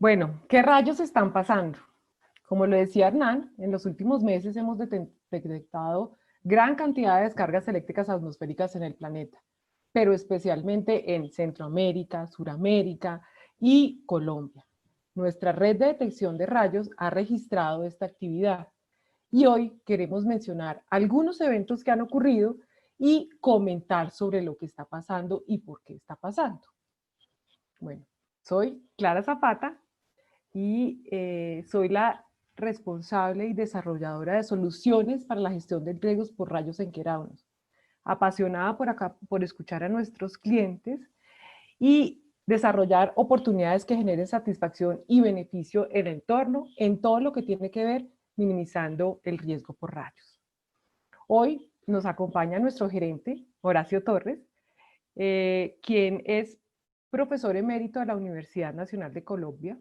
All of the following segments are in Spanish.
Bueno, ¿qué rayos están pasando? Como lo decía Hernán, en los últimos meses hemos detectado gran cantidad de descargas eléctricas atmosféricas en el planeta, pero especialmente en Centroamérica, Suramérica y Colombia. Nuestra red de detección de rayos ha registrado esta actividad y hoy queremos mencionar algunos eventos que han ocurrido y comentar sobre lo que está pasando y por qué está pasando. Bueno, soy Clara Zapata y soy la responsable y desarrolladora de soluciones para la gestión de riesgos por rayos en quirófanos. Apasionada por escuchar a nuestros clientes y desarrollar oportunidades que generen satisfacción y beneficio en el entorno, en todo lo que tiene que ver minimizando el riesgo por rayos. Hoy nos acompaña nuestro gerente, Horacio Torres, quien es profesor emérito de la Universidad Nacional de Colombia,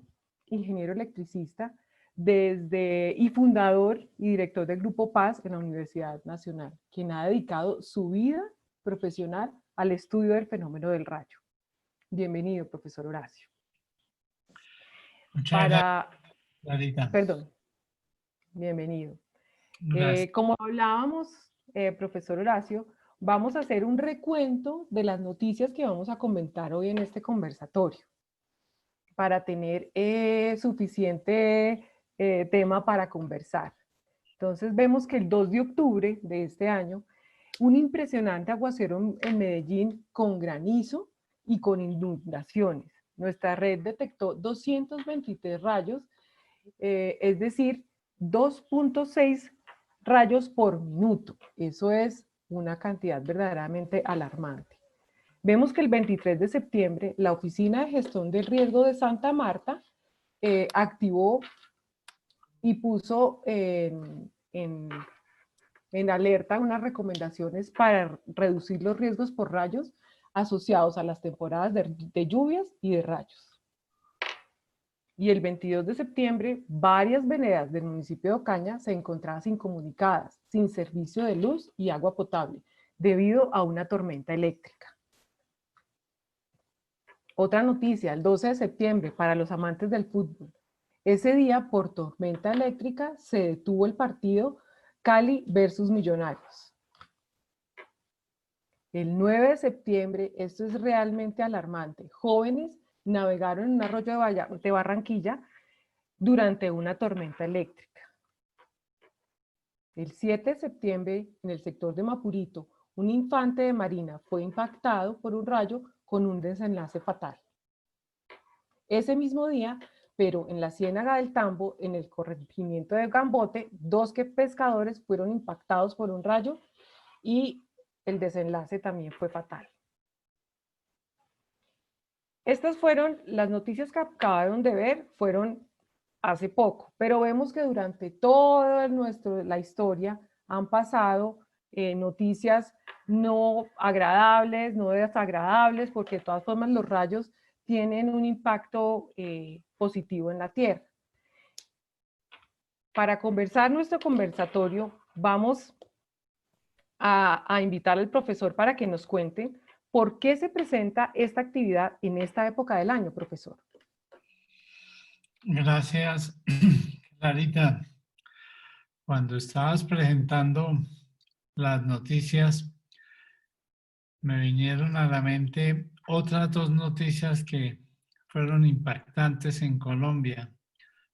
ingeniero electricista, y fundador y director del Grupo Paz en la Universidad Nacional, quien ha dedicado su vida profesional al estudio del fenómeno del rayo. Bienvenido, profesor Horacio. Muchas gracias, Clarita. Perdón, bienvenido. Gracias. Como hablábamos, profesor Horacio, vamos a hacer un recuento de las noticias que vamos a comentar hoy en este conversatorio, para tener suficiente tema para conversar. Entonces vemos que el 2 de octubre de este año, un impresionante aguacero en Medellín con granizo y con inundaciones. Nuestra red detectó 223 rayos, es decir, 2.6 rayos por minuto. Eso es una cantidad verdaderamente alarmante. Vemos que el 23 de septiembre la Oficina de Gestión del Riesgo de Santa Marta activó y puso en alerta unas recomendaciones para reducir los riesgos por rayos asociados a las temporadas de lluvias y de rayos. Y el 22 de septiembre, varias veredas del municipio de Ocaña se encontraban incomunicadas, sin servicio de luz y agua potable, debido a una tormenta eléctrica. Otra noticia, el 12 de septiembre, para los amantes del fútbol. Ese día, por tormenta eléctrica, se detuvo el partido Cali versus Millonarios. El 9 de septiembre, esto es realmente alarmante, jóvenes navegaron en un arroyo de Barranquilla durante una tormenta eléctrica. El 7 de septiembre, en el sector de Mapurito, un infante de marina fue impactado por un rayo con un desenlace fatal. Ese mismo día, pero en la Ciénaga del Tambo, en el corregimiento de Gambote, 2 pescadores fueron impactados por un rayo y el desenlace también fue fatal. Estas fueron las noticias que acabaron de ver, fueron hace poco, pero vemos que durante toda la historia han pasado noticias no agradables, no desagradables, porque de todas formas los rayos tienen un impacto positivo en la Tierra. Para conversar nuestro conversatorio, vamos a invitar al profesor para que nos cuente por qué se presenta esta actividad en esta época del año, profesor. Gracias, Clarita. Cuando estabas presentando las noticias, me vinieron a la mente otras 2 noticias que fueron impactantes en Colombia.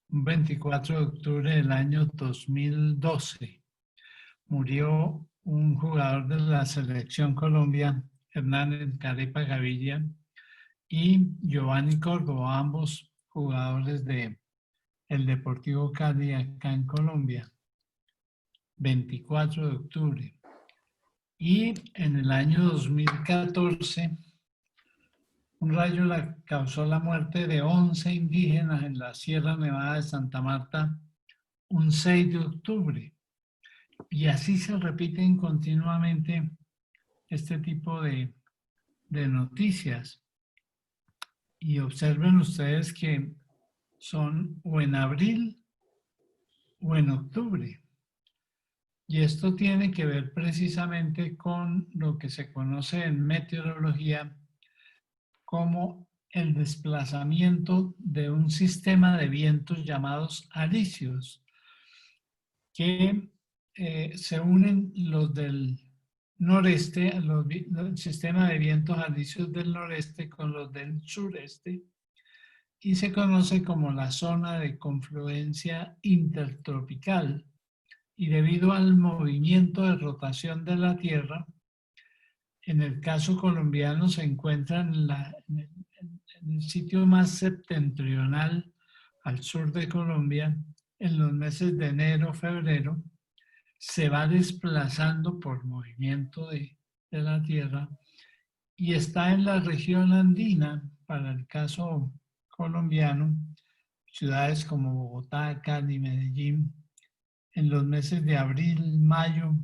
Un 24 de octubre del año 2012 murió un jugador de la selección Colombia, Hernán Carepa Gaviria, y Giovanni Córdoba, ambos jugadores de el Deportivo Cali acá en Colombia, 24 de octubre. Y en el año 2014, un rayo causó la muerte de 11 indígenas en la Sierra Nevada de Santa Marta, un 6 de octubre. Y así se repiten continuamente este tipo de noticias. Y observen ustedes que son o en abril o en octubre. Y esto tiene que ver precisamente con lo que se conoce en meteorología como el desplazamiento de un sistema de vientos llamados alisios, que se unen los del noreste, el sistema de vientos alisios del noreste con los del sureste, y se conoce como la zona de confluencia intertropical. Y debido al movimiento de rotación de la Tierra, en el caso colombiano se encuentra en el sitio más septentrional al sur de Colombia, en los meses de enero, febrero, se va desplazando por movimiento de la Tierra y está en la región andina, para el caso colombiano, ciudades como Bogotá, Cali, Medellín, en los meses de abril, mayo,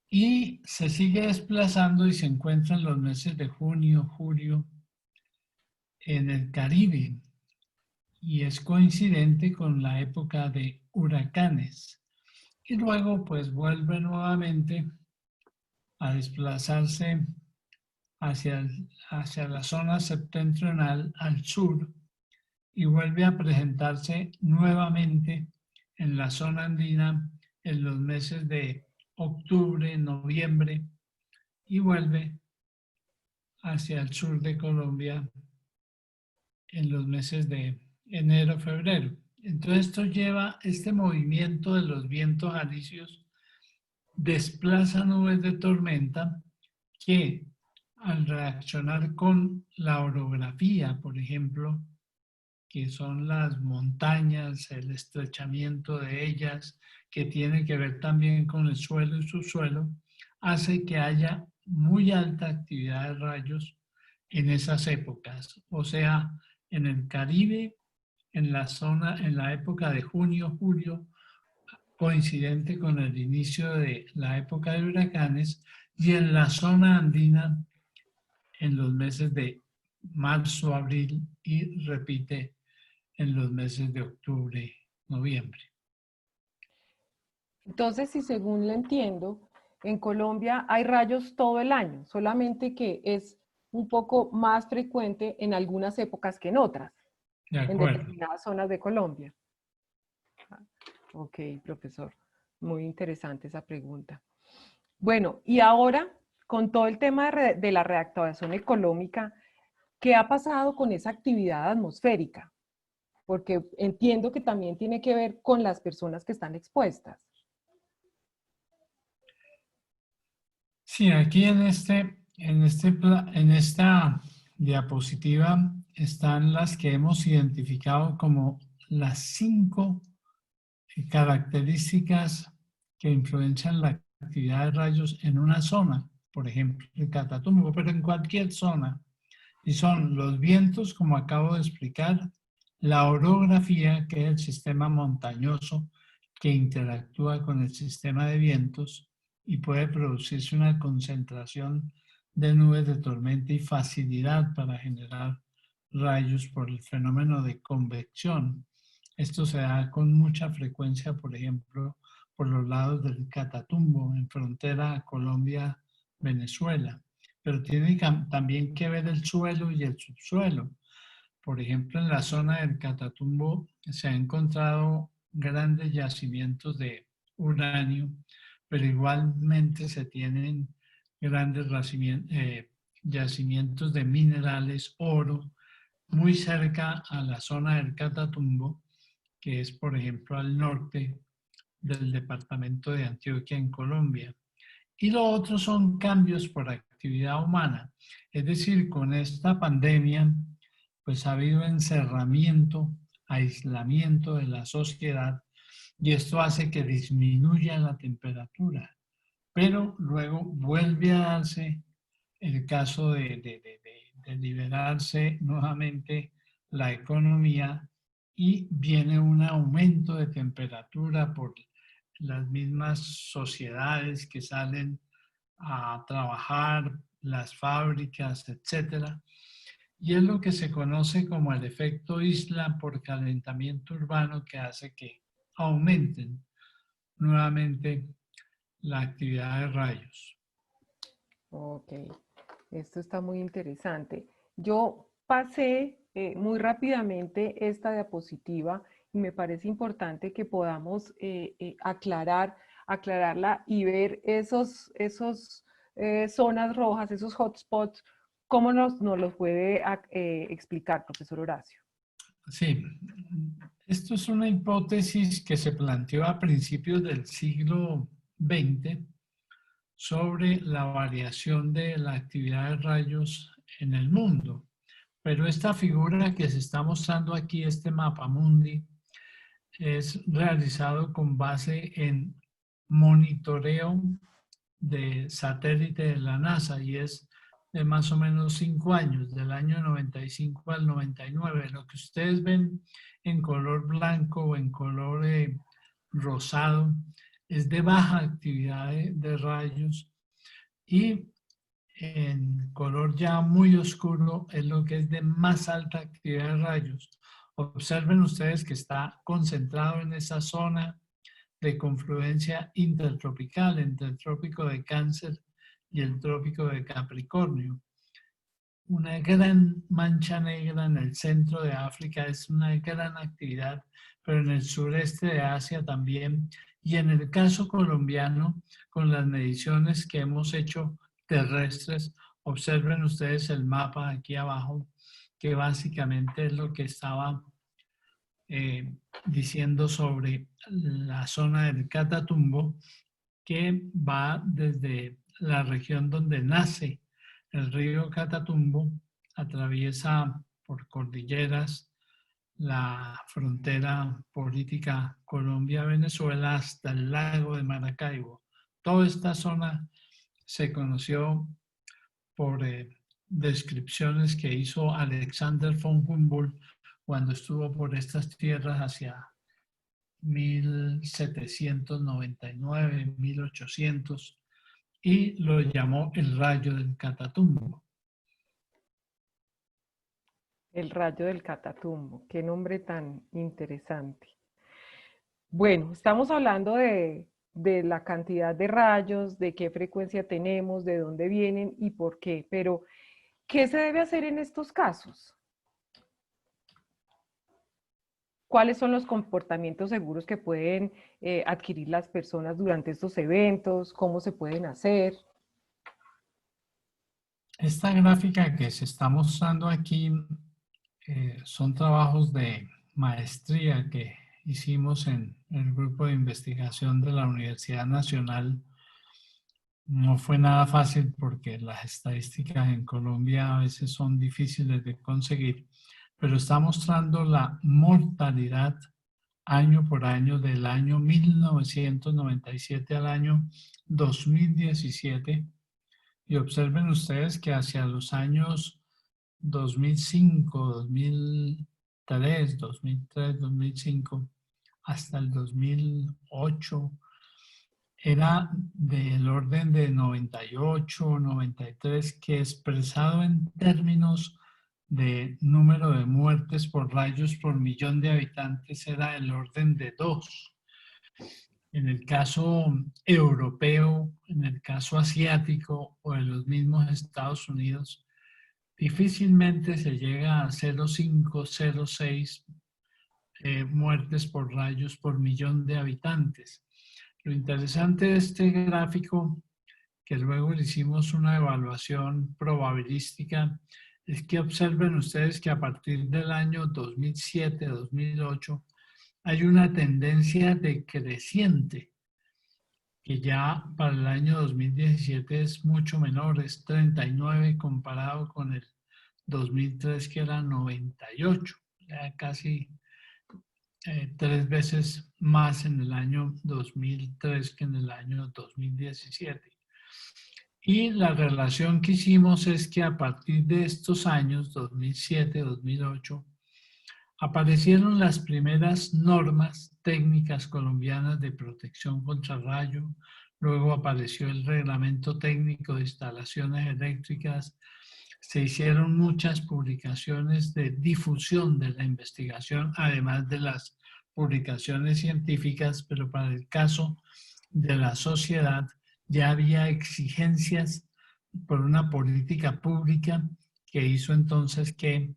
y se sigue desplazando y se encuentra en los meses de junio, julio, en el Caribe, y es coincidente con la época de huracanes. Y luego pues vuelve nuevamente a desplazarse hacia la zona septentrional al sur y vuelve a presentarse nuevamente en la zona andina en los meses de octubre, noviembre, y vuelve hacia el sur de Colombia en los meses de enero, febrero. Entonces esto lleva, este movimiento de los vientos alisios desplaza nubes de tormenta que al reaccionar con la orografía, por ejemplo, que son las montañas, el estrechamiento de ellas, que tiene que ver también con el suelo y subsuelo, hace que haya muy alta actividad de rayos en esas épocas. O sea, en el Caribe, en la zona, en la época de junio, julio, coincidente con el inicio de la época de huracanes, y en la zona andina en los meses de marzo, abril, y repite en los meses de octubre, noviembre. Entonces, si según le entiendo, en Colombia hay rayos todo el año, solamente que es un poco más frecuente en algunas épocas que en otras, De en acuerdo. determinadas zonas de Colombia. Ok, profesor. Muy interesante esa pregunta. Bueno, y ahora, con todo el tema de la reactivación económica, ¿qué ha pasado con esa actividad atmosférica? Porque entiendo que también tiene que ver con las personas que están expuestas. Sí, aquí en esta diapositiva están las que hemos identificado como las 5 características que influencian la actividad de rayos en una zona, por ejemplo, el Catatumbo, pero en cualquier zona. Y son los vientos, como acabo de explicar, la orografía, que es el sistema montañoso que interactúa con el sistema de vientos y puede producirse una concentración de nubes de tormenta y facilidad para generar rayos por el fenómeno de convección. Esto se da con mucha frecuencia, por ejemplo, por los lados del Catatumbo, en frontera Colombia-Venezuela, pero tiene también que ver el suelo y el subsuelo. Por ejemplo, en la zona del Catatumbo se han encontrado grandes yacimientos de uranio, pero igualmente se tienen grandes yacimientos de minerales, oro, muy cerca a la zona del Catatumbo, que es, por ejemplo, al norte del departamento de Antioquia en Colombia. Y lo otro son cambios por actividad humana. Es decir, con esta pandemia, pues ha habido encerramiento, aislamiento de la sociedad, y esto hace que disminuya la temperatura. Pero luego vuelve a darse el caso de liberarse nuevamente la economía y viene un aumento de temperatura por las mismas sociedades que salen a trabajar, las fábricas, etcétera. Y es lo que se conoce como el efecto isla por calentamiento urbano, que hace que aumenten nuevamente la actividad de rayos. Ok, esto está muy interesante. Yo pasé muy rápidamente esta diapositiva y me parece importante que podamos aclararla y ver esos zonas rojas, esos hotspots, cómo nos los puede explicar, profesor Horacio. Sí, esto es una hipótesis que se planteó a principios del siglo XX sobre la variación de la actividad de rayos en el mundo. Pero esta figura que se está mostrando aquí, este mapa mundi, es realizado con base en monitoreo de satélite de la NASA y es de más o menos 5 años, del año 95 al 99. Lo que ustedes ven en color blanco o en color rosado es de baja actividad de rayos y en color ya muy oscuro es lo que es de más alta actividad de rayos. Observen ustedes que está concentrado en esa zona de confluencia intertropical entre el trópico de Cáncer y el trópico de Capricornio. Una gran mancha negra en el centro de África es una gran actividad, pero en el sureste de Asia también. Y en el caso colombiano, con las mediciones que hemos hecho terrestres, observen ustedes el mapa aquí abajo, que básicamente es lo que estaba diciendo sobre la zona del Catatumbo, que va desde la región donde nace el río Catatumbo, atraviesa por cordilleras la frontera política Colombia-Venezuela hasta el lago de Maracaibo. Toda esta zona se conoció por descripciones que hizo Alexander von Humboldt cuando estuvo por estas tierras hacia 1799, 1800, y lo llamó el rayo del Catatumbo. El rayo del Catatumbo, qué nombre tan interesante. Bueno, estamos hablando de la cantidad de rayos, de qué frecuencia tenemos, de dónde vienen y por qué, pero ¿qué se debe hacer en estos casos? ¿Cuáles son los comportamientos seguros que pueden adquirir las personas durante estos eventos? ¿Cómo se pueden hacer? Esta gráfica que se está mostrando aquí son trabajos de maestría que hicimos en el grupo de investigación de la Universidad Nacional. No fue nada fácil porque las estadísticas en Colombia a veces son difíciles de conseguir, pero está mostrando la mortalidad año por año del año 1997 al año 2017. Y observen ustedes que hacia los años 2005, 2003, 2005, hasta el 2008, era del orden de 98, 93, que expresado en términos de número de muertes por rayos por millón de habitantes era del orden de 2. En el caso europeo, en el caso asiático o de los mismos Estados Unidos, difícilmente se llega a 0,5, 0,6 muertes por rayos por millón de habitantes. Lo interesante de este gráfico, que luego le hicimos una evaluación probabilística, es que observen ustedes que a partir del año 2007, 2008, hay una tendencia decreciente, que ya para el año 2017 es mucho menor, es 39 comparado con el 2003 que era 98, ya casi 3 veces más en el año 2003 que en el año 2017. Y la relación que hicimos es que a partir de estos años, 2007, 2008, aparecieron las primeras normas técnicas colombianas de protección contra rayo, luego apareció el reglamento técnico de instalaciones eléctricas, se hicieron muchas publicaciones de difusión de la investigación, además de las publicaciones científicas, pero para el caso de la sociedad ya había exigencias por una política pública que hizo entonces que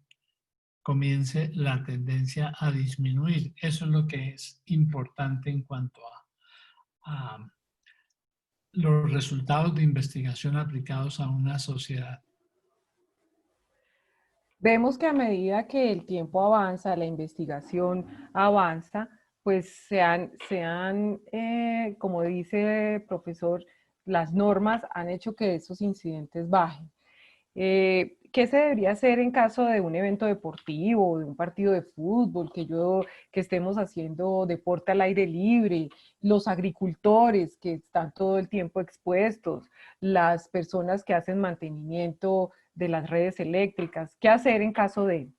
comience la tendencia a disminuir. Eso es lo que es importante en cuanto a los resultados de investigación aplicados a una sociedad. Vemos que a medida que el tiempo avanza, la investigación avanza, pues como dice el profesor, las normas han hecho que esos incidentes bajen. ¿Qué se debería hacer en caso de un evento deportivo, de un partido de fútbol, que estemos haciendo deporte al aire libre, los agricultores que están todo el tiempo expuestos, las personas que hacen mantenimiento de las redes eléctricas? ¿Qué hacer en caso de?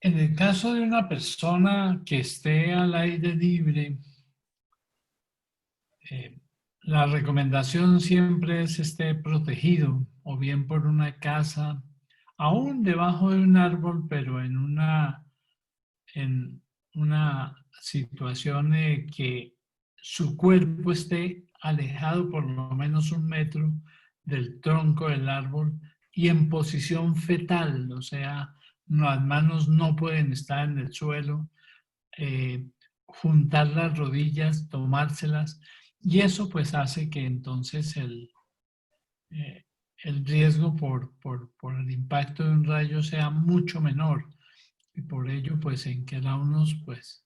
En el caso de una persona que esté al aire libre, eh, la recomendación siempre es esté protegido o bien por una casa, aún debajo de un árbol, pero en una situación que su cuerpo esté alejado por lo menos 1 metro del tronco del árbol y en posición fetal, o sea, las manos no pueden estar en el suelo, juntar las rodillas, tomárselas, y eso pues hace que entonces eh, el riesgo por el impacto de un rayo sea mucho menor. Y por ello, pues en Quelaunos, pues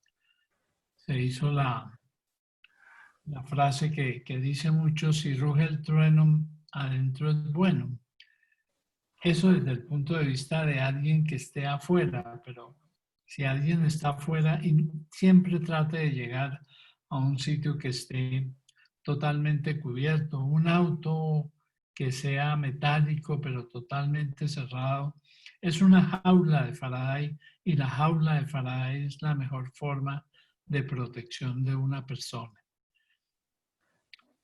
se hizo la frase que dice mucho, si ruge el trueno, adentro es bueno. Eso desde el punto de vista de alguien que esté afuera, pero si alguien está afuera, y siempre trate de llegar a un sitio que esté totalmente cubierto, un auto que sea metálico pero totalmente cerrado. Es una jaula de Faraday y la jaula de Faraday es la mejor forma de protección de una persona.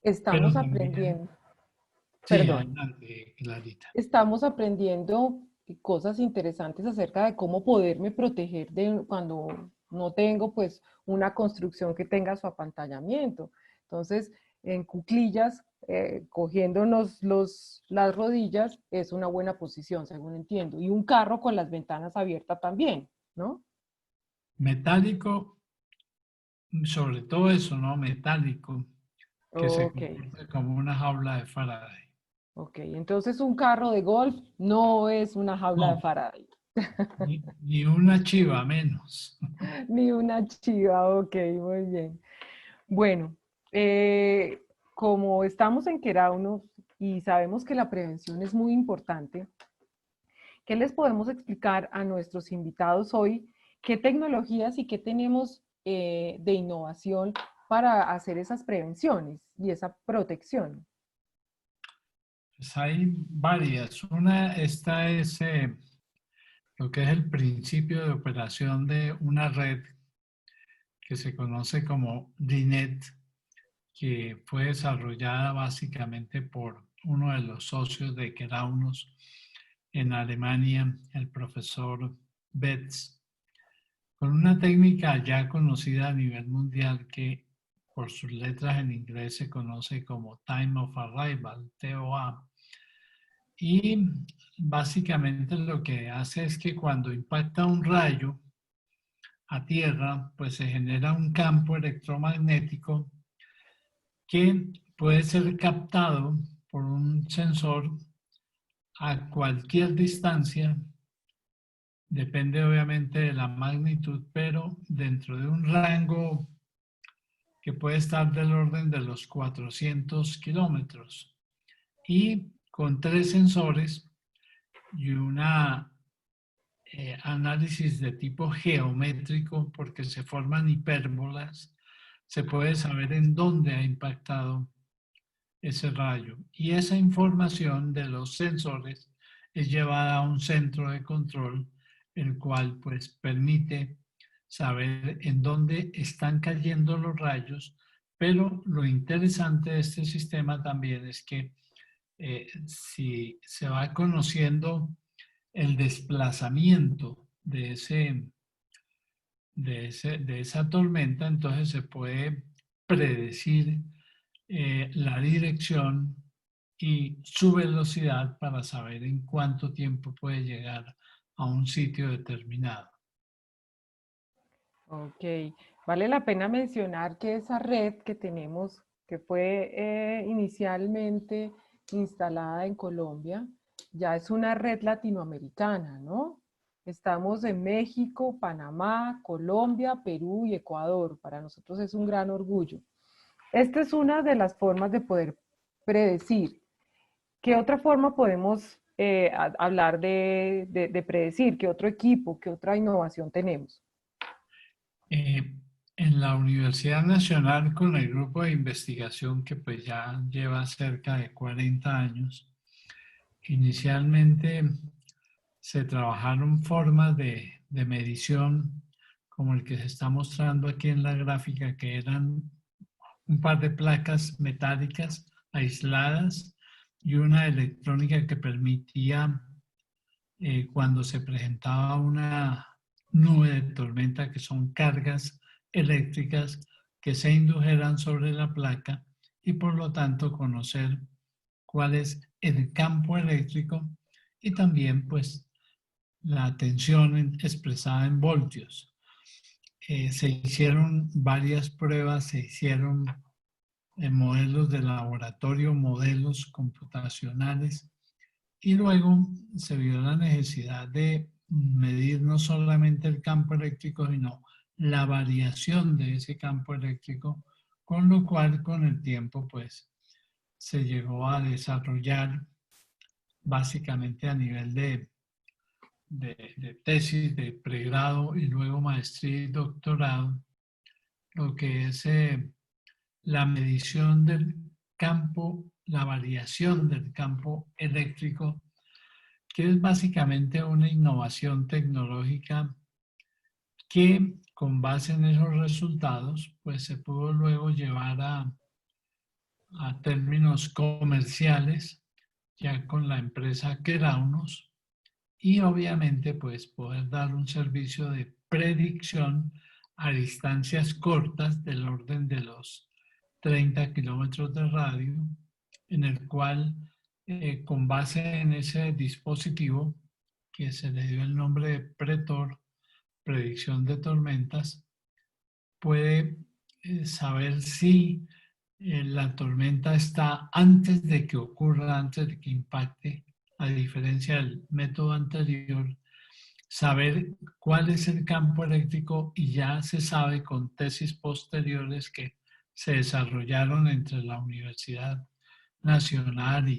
Pero Estamos también, aprendiendo, sí, perdón, adelante, Clarita. estamos aprendiendo cosas interesantes acerca de cómo poderme proteger de cuando no tengo pues una construcción que tenga su apantallamiento. Entonces, en cuclillas, cogiéndonos las rodillas, es una buena posición, según entiendo. Y un carro con las ventanas abiertas también, ¿no? Metálico, sobre todo eso, ¿no? Metálico, que se Ok, comporta como una jaula de Faraday. ok. Entonces, un carro de golf no es una jaula de No, Faraday. ni una chiva menos. Ni una chiva, ok, muy bien. Bueno, eh, como estamos en Querauno y sabemos que la prevención es muy importante, ¿qué les podemos explicar a nuestros invitados hoy? ¿Qué tecnologías y qué tenemos de innovación para hacer esas prevenciones y esa protección? Pues hay varias. Una, esta es lo que es el principio de operación de una red que se conoce como DINET, que fue desarrollada básicamente por uno de los socios de Keraunos en Alemania, el profesor Betz, con una técnica ya conocida a nivel mundial que por sus letras en inglés se conoce como Time of Arrival, TOA. Y básicamente lo que hace es que cuando impacta un rayo a tierra, pues se genera un campo electromagnético que puede ser captado por un sensor a cualquier distancia, depende obviamente de la magnitud, pero dentro de un rango que puede estar del orden de los 400 kilómetros. Y con 3 sensores y una análisis de tipo geométrico, porque se forman hipérbolas, se puede saber en dónde ha impactado ese rayo. Y esa información de los sensores es llevada a un centro de control, el cual pues permite saber en dónde están cayendo los rayos, pero lo interesante de este sistema también es que si se va conociendo el desplazamiento de esa tormenta, entonces se puede predecir la dirección y su velocidad para saber en cuánto tiempo puede llegar a un sitio determinado. Ok, vale la pena mencionar que esa red que tenemos, que fue inicialmente instalada en Colombia, ya es una red latinoamericana, ¿no? Estamos en México, Panamá, Colombia, Perú y Ecuador. Para nosotros es un gran orgullo. Esta es una de las formas de poder predecir. ¿Qué otra forma podemos hablar de predecir? ¿Qué otro equipo, qué otra innovación tenemos? En la Universidad Nacional, con el grupo de investigación que pues ya lleva cerca de 40 años, inicialmente se trabajaron formas de medición como el que se está mostrando aquí en la gráfica, que eran un par de placas metálicas aisladas y una electrónica que permitía, cuando se presentaba una nube de tormenta, que son cargas eléctricas que se indujeran sobre la placa y por lo tanto conocer cuál es el campo eléctrico y también pues la tensión expresada en voltios. Se hicieron varias pruebas, se hicieron modelos de laboratorio, modelos computacionales y luego se vio la necesidad de medir no solamente el campo eléctrico, sino la variación de ese campo eléctrico, con lo cual con el tiempo pues se llegó a desarrollar básicamente a nivel de tesis, de pregrado y luego maestría y doctorado, lo que es la medición del campo, la variación del campo eléctrico, que es básicamente una innovación tecnológica que con base en esos resultados, pues se pudo luego llevar a términos comerciales, ya con la empresa Keraunos, y obviamente pues poder dar un servicio de predicción a distancias cortas del orden de los 30 kilómetros de radio, en el cual con base en ese dispositivo que se le dio el nombre de Pretor, predicción de tormentas, puede saber si la tormenta está antes de que ocurra, antes de que impacte, a diferencia del método anterior, saber cuál es el campo eléctrico y ya se sabe con tesis posteriores que se desarrollaron entre la Universidad Nacional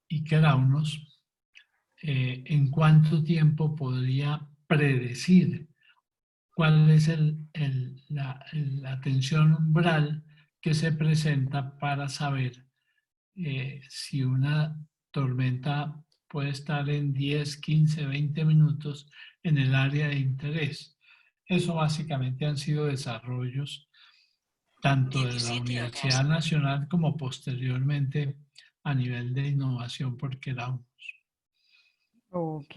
y Keraunos, en cuánto tiempo podría predecir cuál es la tensión umbral que se presenta para saber si una tormenta puede estar en 10, 15, 20 minutos en el área de interés. Eso básicamente han sido desarrollos tanto de la Universidad Nacional como posteriormente a nivel de innovación por Keraunos. Ok.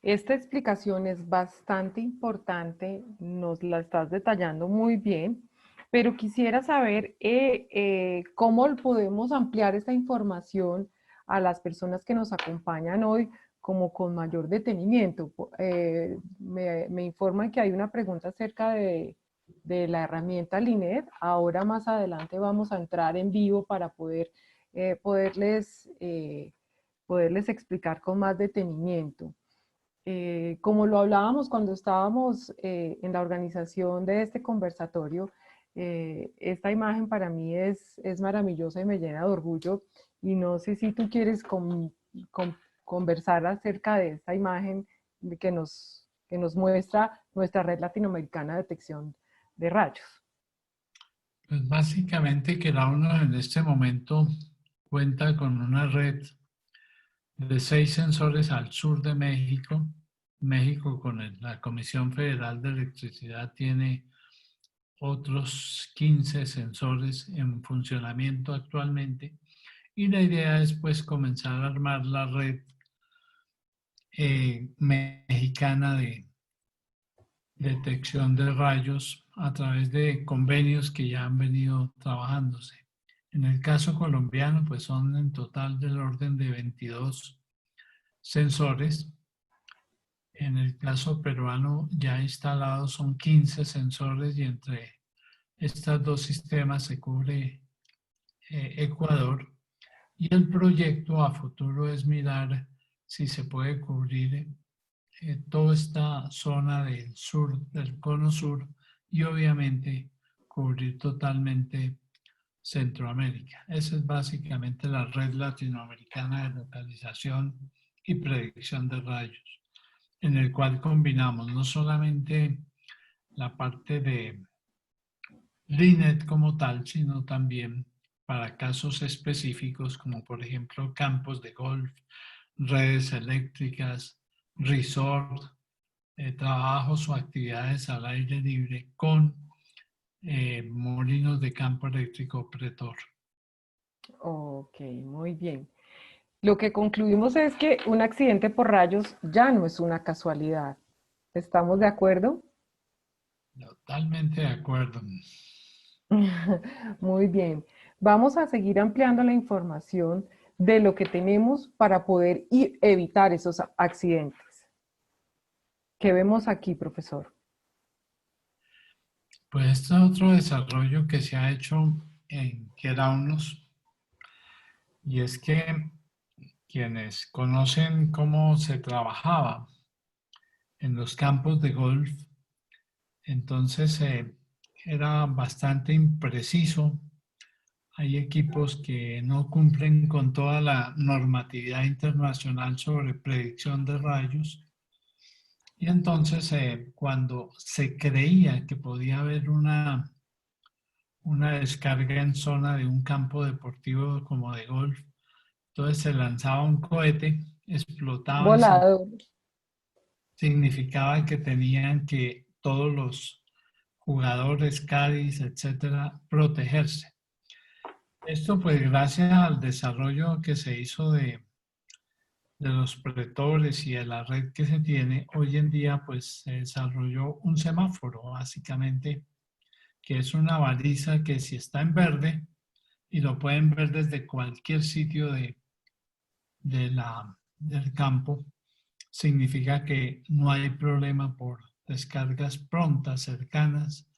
Esta explicación es bastante importante, nos la estás detallando muy bien, pero quisiera saber cómo podemos ampliar esta información a las personas que nos acompañan hoy como con mayor detenimiento. Me informan que hay una pregunta acerca de la herramienta Linet. Ahora más adelante vamos a entrar en vivo para poderles explicar con más detenimiento. Como lo hablábamos cuando estábamos en la organización de este conversatorio, esta imagen para mí es maravillosa y me llena de orgullo. Y no sé si tú quieres conversar acerca de esta imagen que nos muestra nuestra red latinoamericana de detección de rayos. Pues básicamente Keraunos en este momento cuenta con una red de 6 sensores al sur de México. México con la Comisión Federal de Electricidad tiene otros 15 sensores en funcionamiento actualmente y la idea es pues comenzar a armar la red mexicana de detección de rayos a través de convenios que ya han venido trabajándose. En el caso colombiano, pues son en total del orden de 22 sensores. En el caso peruano ya instalados son 15 sensores y entre estos dos sistemas se cubre Ecuador. Y el proyecto a futuro es mirar si se puede cubrir toda esta zona del sur, del cono sur, y obviamente cubrir totalmente Centroamérica. Esa es básicamente la red latinoamericana de localización y predicción de rayos, en el cual combinamos no solamente la parte de LINET como tal, sino también para casos específicos como por ejemplo campos de golf, redes eléctricas, resort, trabajos o actividades al aire libre con molinos de campo eléctrico Pretor. Ok, muy bien. Lo que concluimos es que un accidente por rayos ya no es una casualidad. ¿Estamos de acuerdo? Totalmente de acuerdo. Muy bien. Vamos a seguir ampliando la información de lo que tenemos para poder evitar esos accidentes. ¿Qué vemos aquí, profesor? Pues este es otro desarrollo que se ha hecho en Keraunos, y es que quienes conocen cómo se trabajaba en los campos de golf, entonces era bastante impreciso. Hay equipos que no cumplen con toda la normatividad internacional sobre predicción de rayos. Y entonces cuando se creía que podía haber una descarga en zona de un campo deportivo como de golf, entonces se lanzaba un cohete, explotaba y Volador. significaba que tenían que todos los jugadores, caddies, etcétera, protegerse. Esto pues gracias al desarrollo que se hizo de los pretores y de la red que se tiene, hoy en día pues se desarrolló un semáforo básicamente, que es una baliza que si está en verde, y lo pueden ver desde cualquier sitio del campo, significa que no hay problema por descargas prontas, cercanas,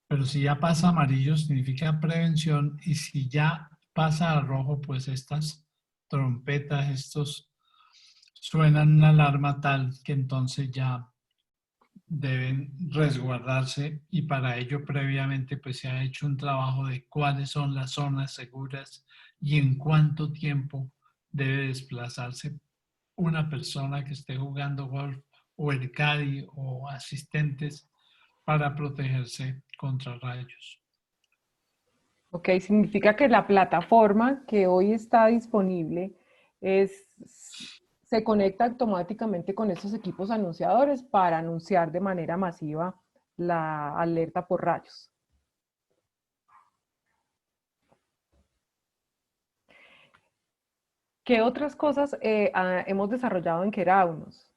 pero si ya pasa amarillo significa prevención, y si ya pasa a rojo, pues estas trompetas, estos suenan una alarma tal que entonces ya deben resguardarse, y para ello previamente pues se ha hecho un trabajo de cuáles son las zonas seguras y en cuánto tiempo debe desplazarse una persona que esté jugando golf o el caddy o asistentes para protegerse contra rayos. Ok, significa que la plataforma que hoy está disponible es, se conecta automáticamente con estos equipos anunciadores para anunciar de manera masiva la alerta por rayos. ¿Qué otras cosas hemos desarrollado en Keraunos?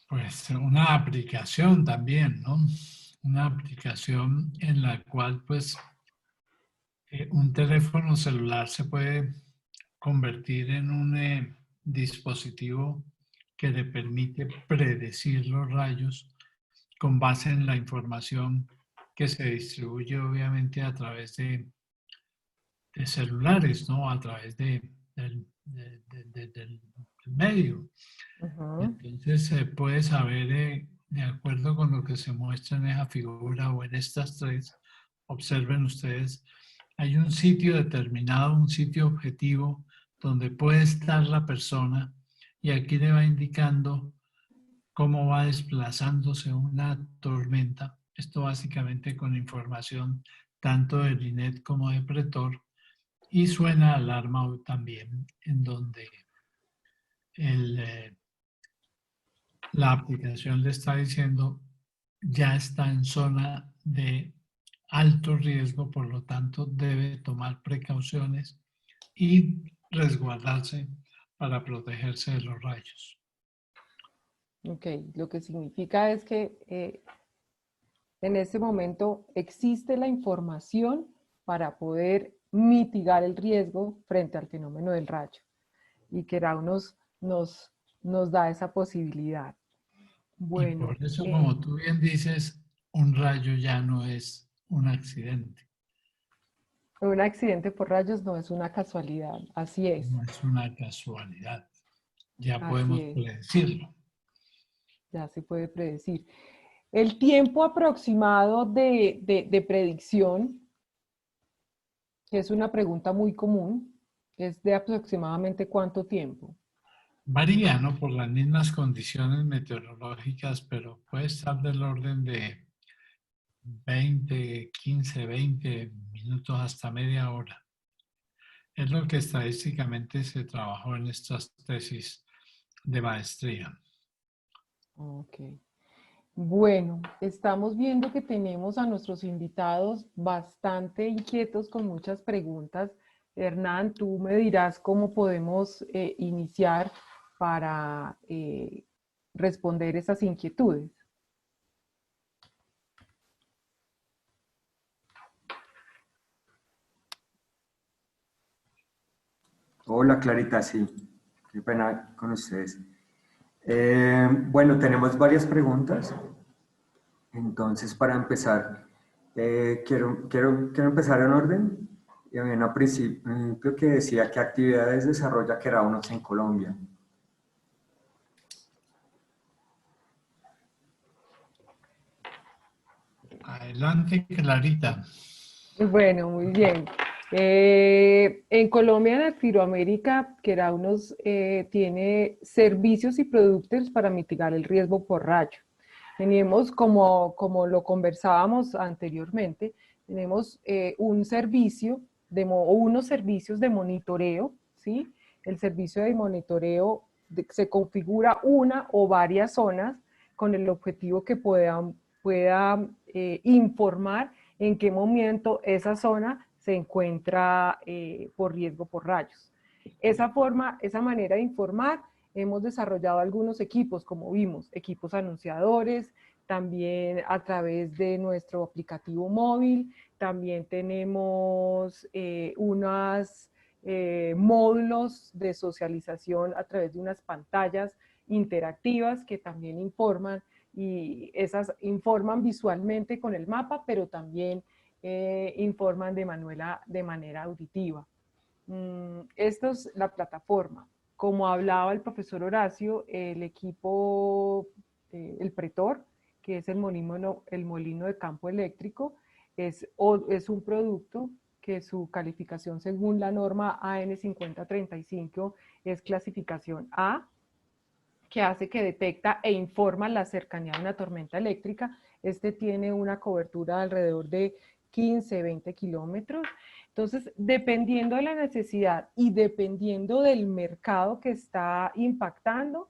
Pues una aplicación también, ¿no? Una aplicación en la cual pues un teléfono celular se puede convertir en un dispositivo que le permite predecir los rayos con base en la información que se distribuye obviamente a través de celulares, ¿no? A través del medio. Ujú. Entonces se puede saber, de acuerdo con lo que se muestra en esa figura o en estas tres, observen ustedes, hay un sitio determinado, un sitio objetivo donde puede estar la persona, y aquí le va indicando cómo va desplazándose una tormenta. Esto básicamente con información tanto de Linet como de Pretor, y suena alarma también en donde el, la aplicación le está diciendo ya está en zona de alto riesgo, por lo tanto debe tomar precauciones y resguardarse para protegerse de los rayos. Ok, lo que significa es que En este momento existe la información para poder mitigar el riesgo frente al fenómeno del rayo. Y Kerau nos da esa posibilidad. Y Bueno, por eso, como tú bien dices, un rayo ya no es un accidente, un accidente por rayos no es una casualidad, así es, no es una casualidad. Ya así podemos es, predecirlo. ya se puede predecir. El tiempo aproximado de predicción, que es una pregunta muy común, es de aproximadamente cuánto tiempo. Varía, ¿no? Por las mismas condiciones meteorológicas, pero puede estar del orden de 20, 15, 20 minutos hasta media hora. Es lo que estadísticamente se trabajó en estas tesis de maestría. Ok. Bueno, estamos viendo que tenemos a nuestros invitados bastante inquietos con muchas preguntas. Hernán, tú me dirás cómo podemos iniciar para responder esas inquietudes. Hola Clarita, sí, qué pena con ustedes. Bueno, tenemos varias preguntas. Entonces, para empezar, quiero empezar en orden. Y había un principio que decía qué actividades desarrolla Keraunos en Colombia. Adelante, Clarita. Bueno, muy bien. En Colombia, en Latinoamérica, Keraunos tiene servicios y productos para mitigar el riesgo por rayo. Tenemos, como lo conversábamos anteriormente, tenemos un servicio o unos servicios de monitoreo, ¿sí? El servicio de monitoreo se configura una o varias zonas con el objetivo que pueda informar en qué momento esa zona se encuentra por riesgo por rayos. Esa manera de informar, hemos desarrollado algunos equipos, como vimos, equipos anunciadores, también a través de nuestro aplicativo móvil, también tenemos unos módulos de socialización a través de unas pantallas interactivas que también informan, y esas informan visualmente con el mapa, pero también informan de manera auditiva. Esto es la plataforma. Como hablaba el profesor Horacio, el equipo, el Pretor, que es el molino de campo eléctrico, es un producto que su calificación según la norma AN 5035 es clasificación A, que hace que detecta e informa la cercanía de una tormenta eléctrica. Este tiene una cobertura de alrededor de 15, 20 kilómetros. Entonces, dependiendo de la necesidad y dependiendo del mercado que está impactando,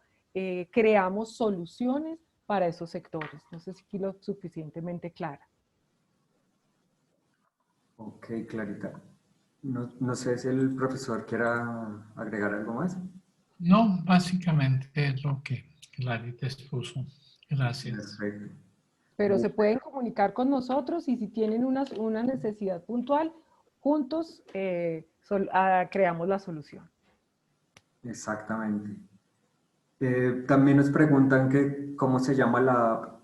creamos soluciones para esos sectores. No sé si fui lo suficientemente clara. Ok, Clarita. No sé si el profesor quiera agregar algo más. No, básicamente es lo que Clarita expuso. Gracias. Perfecto. Pero se pueden comunicar con nosotros y si tienen una necesidad puntual, juntos creamos la solución. Exactamente. También nos preguntan que cómo se llama la app.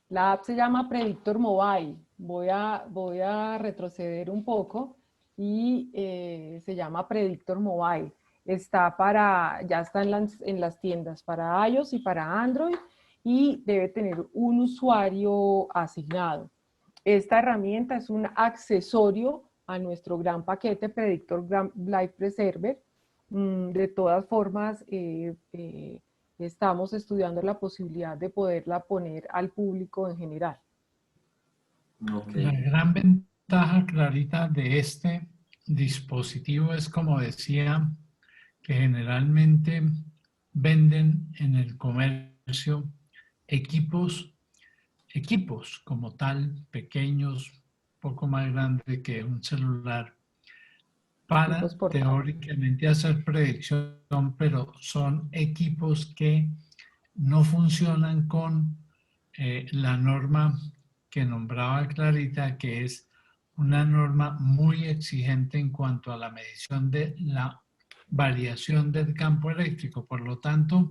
La app se llama Predictor Mobile. Voy a retroceder un poco y se llama Predictor Mobile. Ya está en las tiendas para iOS y para Android y debe tener un usuario asignado. Esta herramienta es un accesorio a nuestro gran paquete Predictor Live Preserver. De todas formas, estamos estudiando la posibilidad de poderla poner al público en general. La Ok. gran ventaja, Clarita, de este dispositivo es, como decía, que generalmente venden en el comercio equipos como tal, pequeños, poco más grandes que un celular, Equipos para portátiles. teóricamente hacer predicción, pero son equipos que no funcionan con la norma que nombraba Clarita, que es una norma muy exigente en cuanto a la medición de la variación del campo eléctrico. Por lo tanto,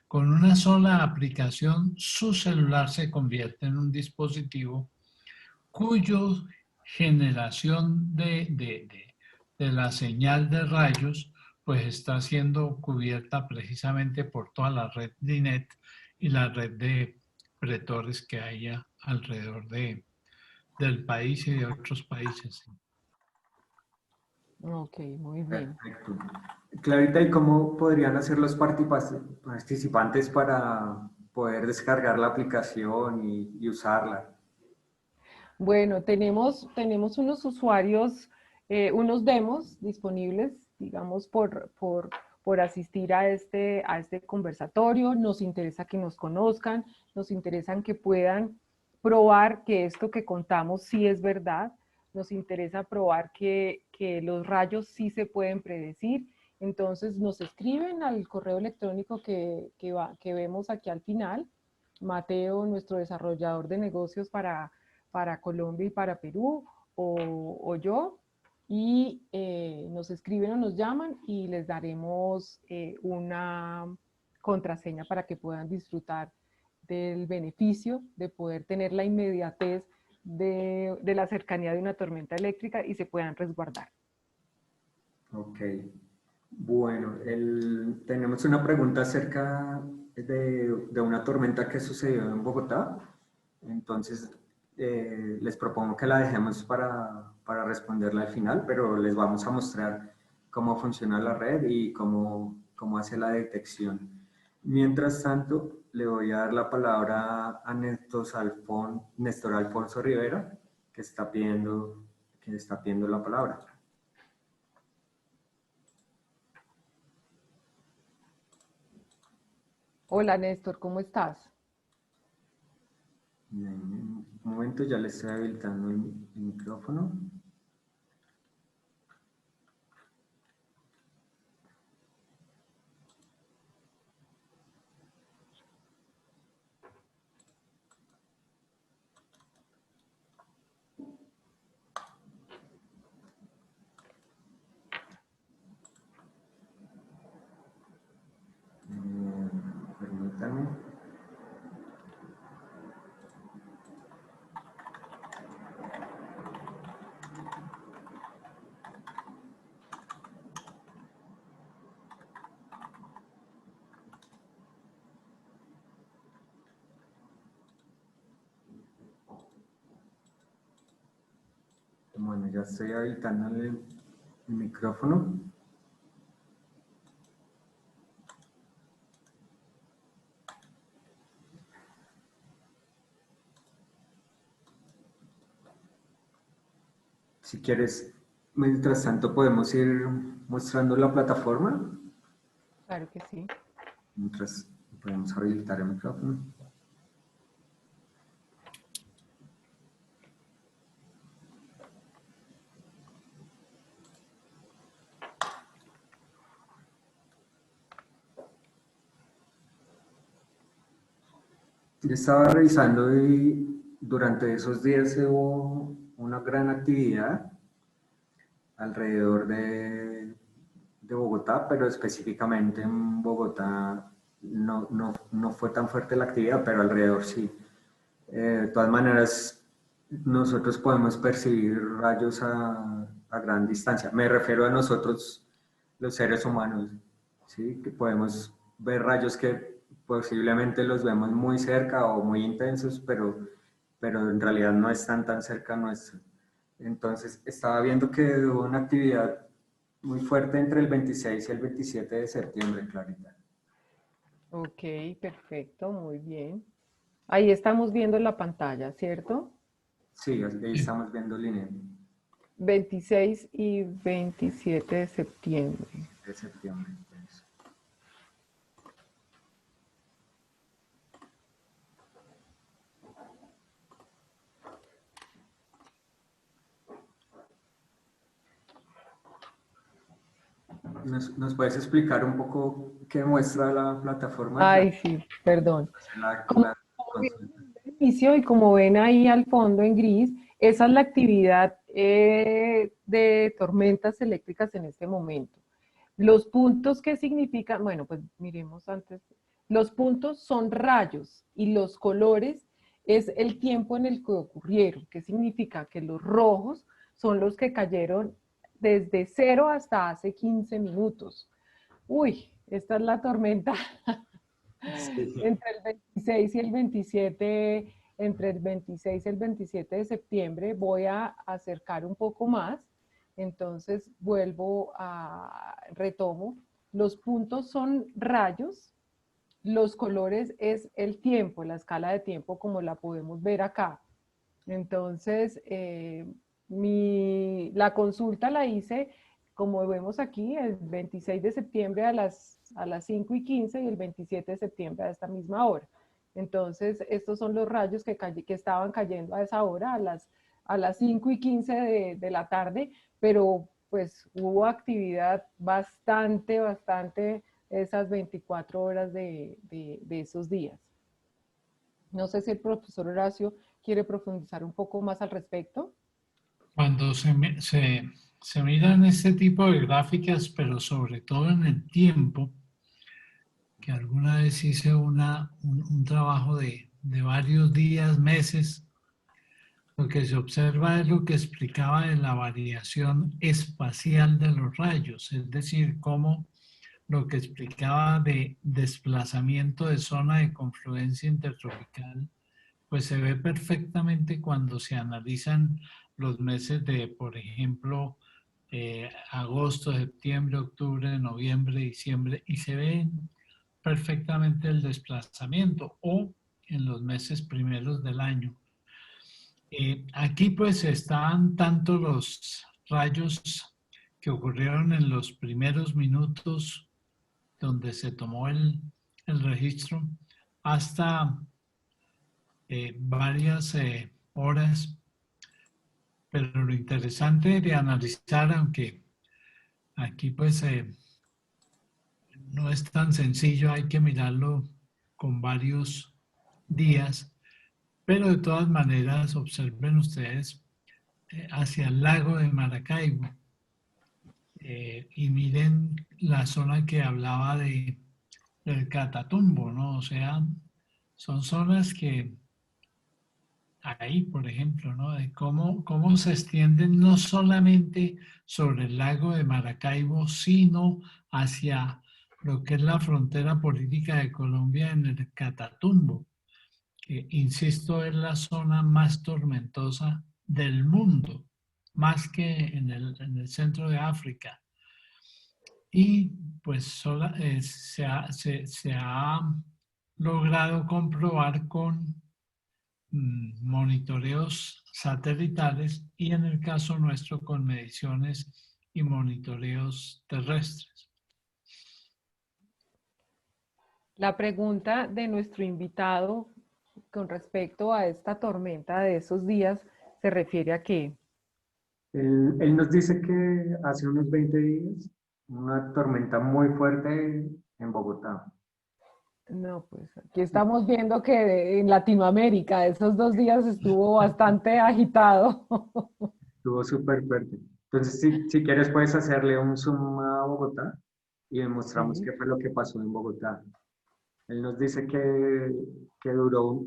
con una sola aplicación, su celular se convierte en un dispositivo cuyo generación de la señal de rayos pues está siendo cubierta precisamente por toda la red de INET y la red de pretores que haya alrededor del país y de otros países. Ok, muy bien. Perfecto. Clarita, ¿y cómo podrían hacer los participantes para poder descargar la aplicación y usarla? Bueno, tenemos unos usuarios, unos demos disponibles, digamos, por asistir a este conversatorio. Nos interesa que nos conozcan, nos interesa que puedan probar que esto que contamos sí es verdad. Nos interesa probar que los rayos sí se pueden predecir. Entonces nos escriben al correo electrónico que vemos aquí al final. Mateo, nuestro desarrollador de negocios para Colombia y para Perú, o yo, y nos escriben o nos llaman y les daremos una contraseña para que puedan disfrutar del beneficio de poder tener la inmediatez de la cercanía de una tormenta eléctrica y se puedan resguardar. Ok. Bueno, tenemos una pregunta acerca de una tormenta que sucedió en Bogotá. Entonces, les propongo que la dejemos para responderla al final, pero les vamos a mostrar cómo funciona la red y cómo hace la detección. Mientras tanto, le voy a dar la palabra a Néstor Alfonso Rivera, que está pidiendo la palabra. Hola Néstor, ¿cómo estás? Un momento, ya le estoy habilitando el micrófono. Permítame. Bueno, ya estoy habilitando el micrófono. Si quieres, mientras tanto podemos ir mostrando la plataforma. Claro que sí. Mientras podemos habilitar el micrófono. Yo estaba revisando y durante esos días hubo una gran actividad alrededor de Bogotá, pero específicamente en Bogotá no fue tan fuerte la actividad, pero alrededor sí. De todas maneras, nosotros podemos percibir rayos a gran distancia. Me refiero a nosotros, los seres humanos, ¿sí? Que podemos ver rayos que posiblemente los vemos muy cerca o muy intensos, pero en realidad no están tan cerca nuestro. Entonces, estaba viendo que hubo una actividad muy fuerte entre el 26 y el 27 de septiembre, Clarita. Ok, perfecto, muy bien. Ahí estamos viendo la pantalla, ¿cierto? Sí, ahí estamos viendo línea 26 y 27 de septiembre. de septiembre. Pues. ¿Nos puedes explicar un poco qué muestra la plataforma? Ay, sí, perdón. La Como, consulta. inicio y como ven ahí al fondo en gris, esa es la actividad de tormentas eléctricas en este momento. Los puntos, ¿qué significan? Bueno, pues miremos antes. Los puntos son rayos y los colores es el tiempo en el que ocurrieron. ¿Qué significa? Que los rojos son los que cayeron desde 0 hasta hace 15 minutos. Uy, esta es la tormenta Sí. entre el 26 y el 27, entre el 26 y el 27 de septiembre. Voy a acercar un poco más. Entonces retomo. Los puntos son rayos, los colores es el tiempo, la escala de tiempo como la podemos ver acá. Entonces, la consulta la hice, como vemos aquí, el 26 de septiembre a las 5:15 y el 27 de septiembre a esta misma hora. Entonces, estos son los rayos que estaban cayendo a esa hora, a las 5:15 de la tarde, pero pues hubo actividad bastante esas 24 horas de esos días. No sé si el profesor Horacio quiere profundizar un poco más al respecto. Cuando se miran este tipo de gráficas, pero sobre todo en el tiempo, que alguna vez hice un trabajo de varios días, meses, lo que se observa es lo que explicaba de la variación espacial de los rayos, es decir, cómo lo que explicaba de desplazamiento de zona de confluencia intertropical, pues se ve perfectamente cuando se analizan los meses de, por ejemplo, agosto, septiembre, octubre, noviembre, diciembre, y se ve perfectamente el desplazamiento o en los meses primeros del año. Aquí pues están tanto los rayos que ocurrieron en los primeros minutos donde se tomó el registro hasta varias horas, pero lo interesante de analizar, aunque aquí pues no es tan sencillo, hay que mirarlo con varios días, pero de todas maneras observen ustedes hacia el lago de Maracaibo y miren la zona que hablaba del Catatumbo, ¿no? O sea, son zonas que ahí, por ejemplo, ¿no? De cómo se extienden no solamente sobre el lago de Maracaibo, sino hacia lo que es la frontera política de Colombia en el Catatumbo, que, insisto, es la zona más tormentosa del mundo, más que en el centro de África. Y pues se ha logrado comprobar con monitoreos satelitales y en el caso nuestro con mediciones y monitoreos terrestres. La pregunta de nuestro invitado con respecto a esta tormenta de esos días se refiere a qué. Él nos dice que hace unos 20 días, una tormenta muy fuerte en Bogotá. No, pues aquí estamos viendo que en Latinoamérica esos 2 días estuvo bastante agitado. Estuvo súper fuerte. Entonces, si quieres, puedes hacerle un zoom a Bogotá y demostramos Sí. qué fue lo que pasó en Bogotá. Él nos dice que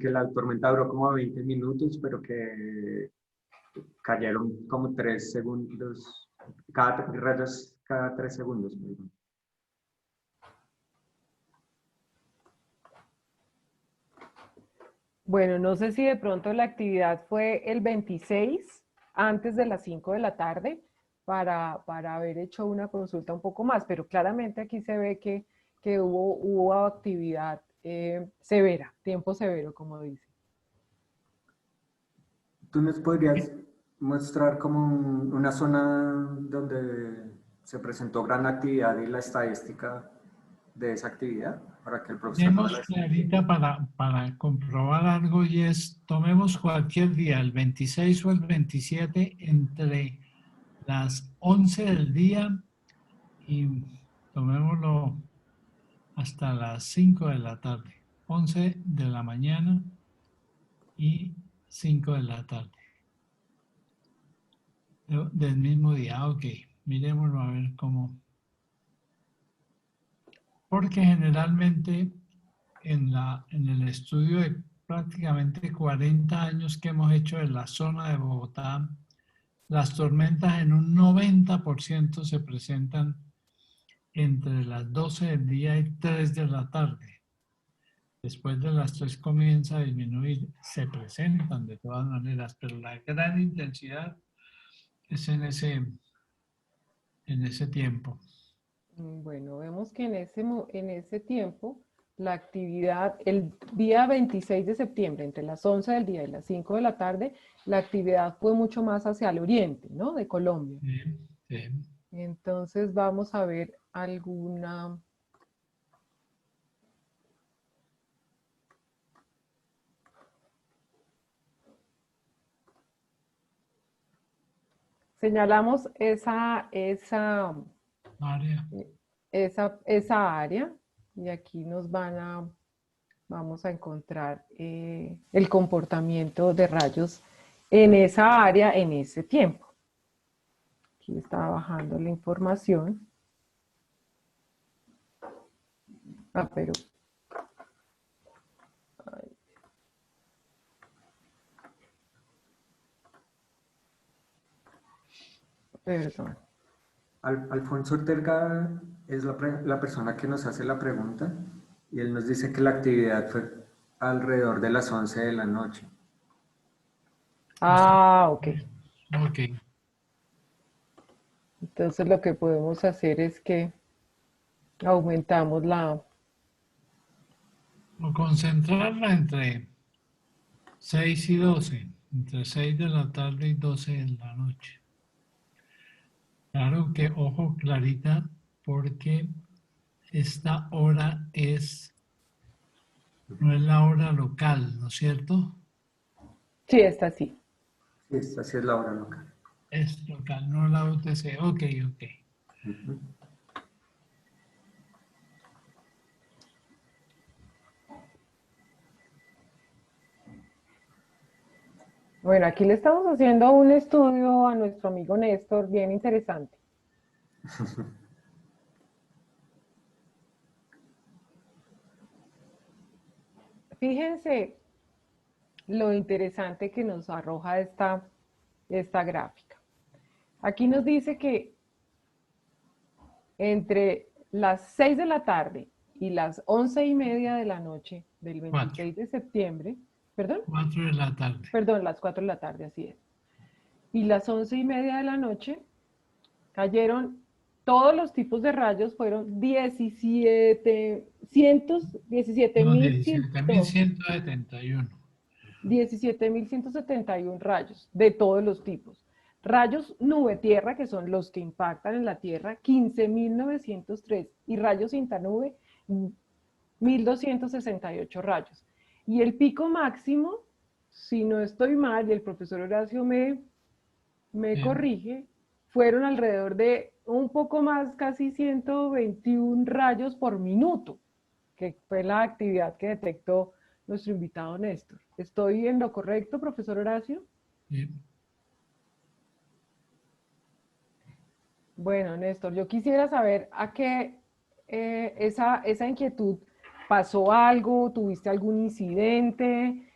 la tormenta duró como 20 minutos, pero que cayeron como 3 segundos, rayos cada 3 segundos. Perdón. Bueno, no sé si de pronto la actividad fue el 26, antes de las 5 de la tarde, para haber hecho una consulta un poco más, pero claramente aquí se ve que hubo actividad severa, tiempo severo, como dice. ¿Tú nos podrías mostrar como una zona donde se presentó gran actividad y la estadística de esa actividad para que el profesor nos la Tenemos explique? clarita para comprobar algo y es, tomemos cualquier día, el 26 o el 27, entre las 11 del día y tomémoslo hasta las 5 de la tarde, 11 de la mañana y 5 de la tarde. Del mismo día, ok. Miremoslo a ver cómo. Porque generalmente en el estudio de prácticamente 40 años que hemos hecho en la zona de Bogotá, las tormentas en un 90% se presentan entre las 12 del día y 3 de la tarde. Después de las 3 comienza a disminuir. Se presentan de todas maneras, pero la gran intensidad es en ese tiempo. Bueno, vemos que en ese tiempo la actividad, el día 26 de septiembre, entre las 11 del día y las 5 de la tarde, la actividad fue mucho más hacia el oriente, ¿no? De Colombia. Sí, sí. Entonces vamos a ver alguna... Señalamos Área. esa área y aquí vamos a encontrar el comportamiento de rayos en esa área en ese tiempo. Aquí está bajando la información. Pero... Perdón. Alfonso Ortega es la persona que nos hace la pregunta y él nos dice que la actividad fue alrededor de las 11 de la noche. Ah, ok. Ok. Entonces lo que podemos hacer es que aumentamos la... O concentrarla entre 6 y 12, entre 6 de la tarde y 12 de la noche. Claro que ojo clarita, porque esta hora no es la hora local, ¿no es cierto? Sí, está así. Sí, esta sí es la hora local. Es local, no la UTC. Ok, ok. Ujú. Bueno, aquí le estamos haciendo un estudio a nuestro amigo Néstor, bien interesante. Fíjense lo interesante que nos arroja esta gráfica. Aquí nos dice que entre las 6 de la tarde y las 11:30 de la noche del 4. 26 de septiembre, perdón, 4 de la tarde. perdón, las 4 de la tarde, así es, y las 11:30 de la noche cayeron todos los tipos de rayos, fueron 17.100, No, no, 17.171. 17.171 rayos de todos los tipos. Rayos nube-tierra, que son los que impactan en la Tierra, 15.903. Y rayos intanube, 1.268 rayos. Y el pico máximo, si no estoy mal, y el profesor Horacio me corrige, fueron alrededor de un poco más, casi 121 rayos por minuto, que fue la actividad que detectó nuestro invitado Néstor. ¿Estoy en lo correcto, profesor Horacio? Sí. Bueno, Néstor, yo quisiera saber a qué esa inquietud, ¿pasó algo? ¿Tuviste algún incidente?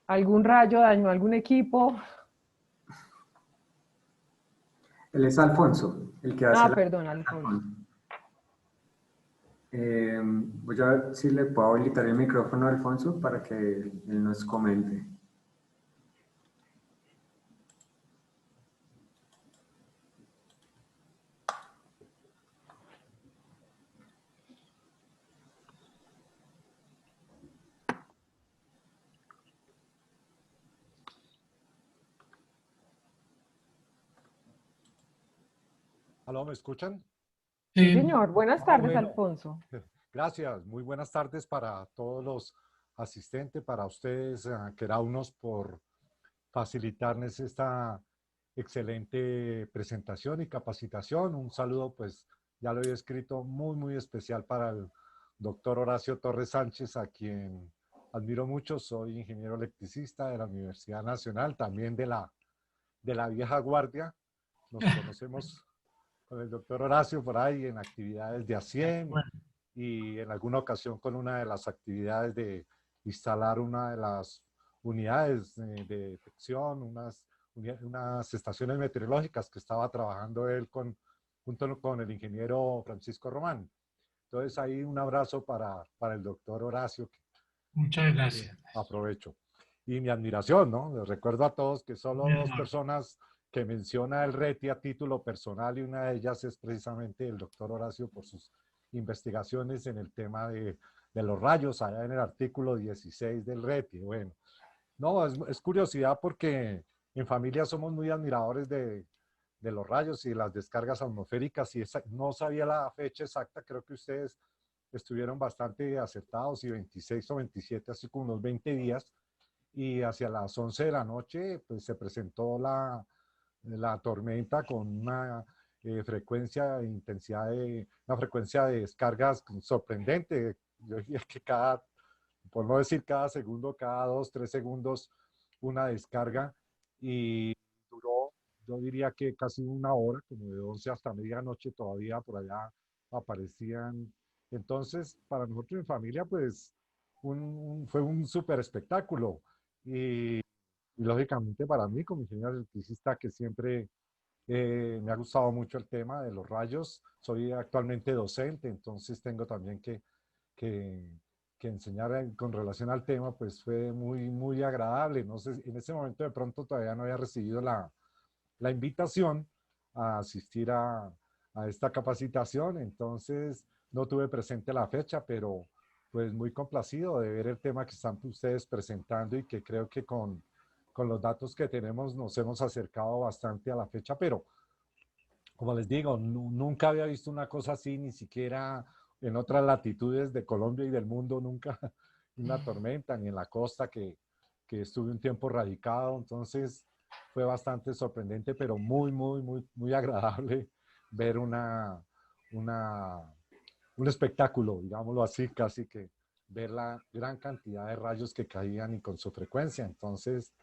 ¿Algún rayo dañó algún equipo? Él es Alfonso, el que hace Ah, la perdón, pregunta. Alfonso. Voy a ver si le puedo habilitar el micrófono a Alfonso para que él nos comente. ¿Aló, me escuchan? Sí, Sí. señor. Buenas Ah, tardes, bueno, Alfonso. gracias. Muy buenas tardes para todos los asistentes, para ustedes, queraunos, por facilitarnos esta excelente presentación y capacitación. Un saludo, pues ya lo había escrito, muy, muy especial para el doctor Horacio Torres Sánchez, a quien admiro mucho, soy ingeniero electricista de la Universidad Nacional, también de la vieja guardia. Nos conocemos con el doctor Horacio por ahí en actividades de ASIEM y en alguna ocasión con una de las actividades de instalar una de las unidades de detección, unas estaciones meteorológicas que estaba trabajando él junto con el ingeniero Francisco Román. Entonces ahí un abrazo para el doctor Horacio. Muchas gracias. Aprovecho. Y mi admiración, ¿no? Les recuerdo a todos que solo Muy dos amable. personas que menciona el RETI a título personal y una de ellas es precisamente el doctor Horacio por sus investigaciones en el tema de los rayos, allá en el artículo 16 del RETI. Bueno, no, es curiosidad porque en familia somos muy admiradores de los rayos y de las descargas atmosféricas y no sabía la fecha exacta, creo que ustedes estuvieron bastante acertados y 26 o 27, así como unos 20 días, y hacia las 11 de la noche pues se presentó la tormenta con una frecuencia e intensidad una frecuencia de descargas sorprendente. Yo diría que por no decir cada segundo, cada 2, 3 segundos, una descarga y duró, yo diría que casi una hora, como de 11 hasta medianoche todavía por allá aparecían. Entonces, para nosotros en familia, pues fue un súper espectáculo. Y lógicamente para mí, como ingeniero electricista, que siempre me ha gustado mucho el tema de los rayos, soy actualmente docente, entonces tengo también que, que enseñar con relación al tema, pues fue muy agradable. No sé, en ese momento de pronto todavía no había recibido la invitación a asistir a esta capacitación, entonces no tuve presente la fecha, pero pues muy complacido de ver el tema que están ustedes presentando y que creo que con los datos que tenemos nos hemos acercado bastante a la fecha, pero como les digo, nunca había visto una cosa así, ni siquiera en otras latitudes de Colombia y del mundo, nunca una tormenta, ni en la costa que estuve un tiempo radicado, entonces fue bastante sorprendente, pero muy agradable ver un espectáculo, digámoslo así, casi que ver la gran cantidad de rayos que caían y con su frecuencia. Entonces,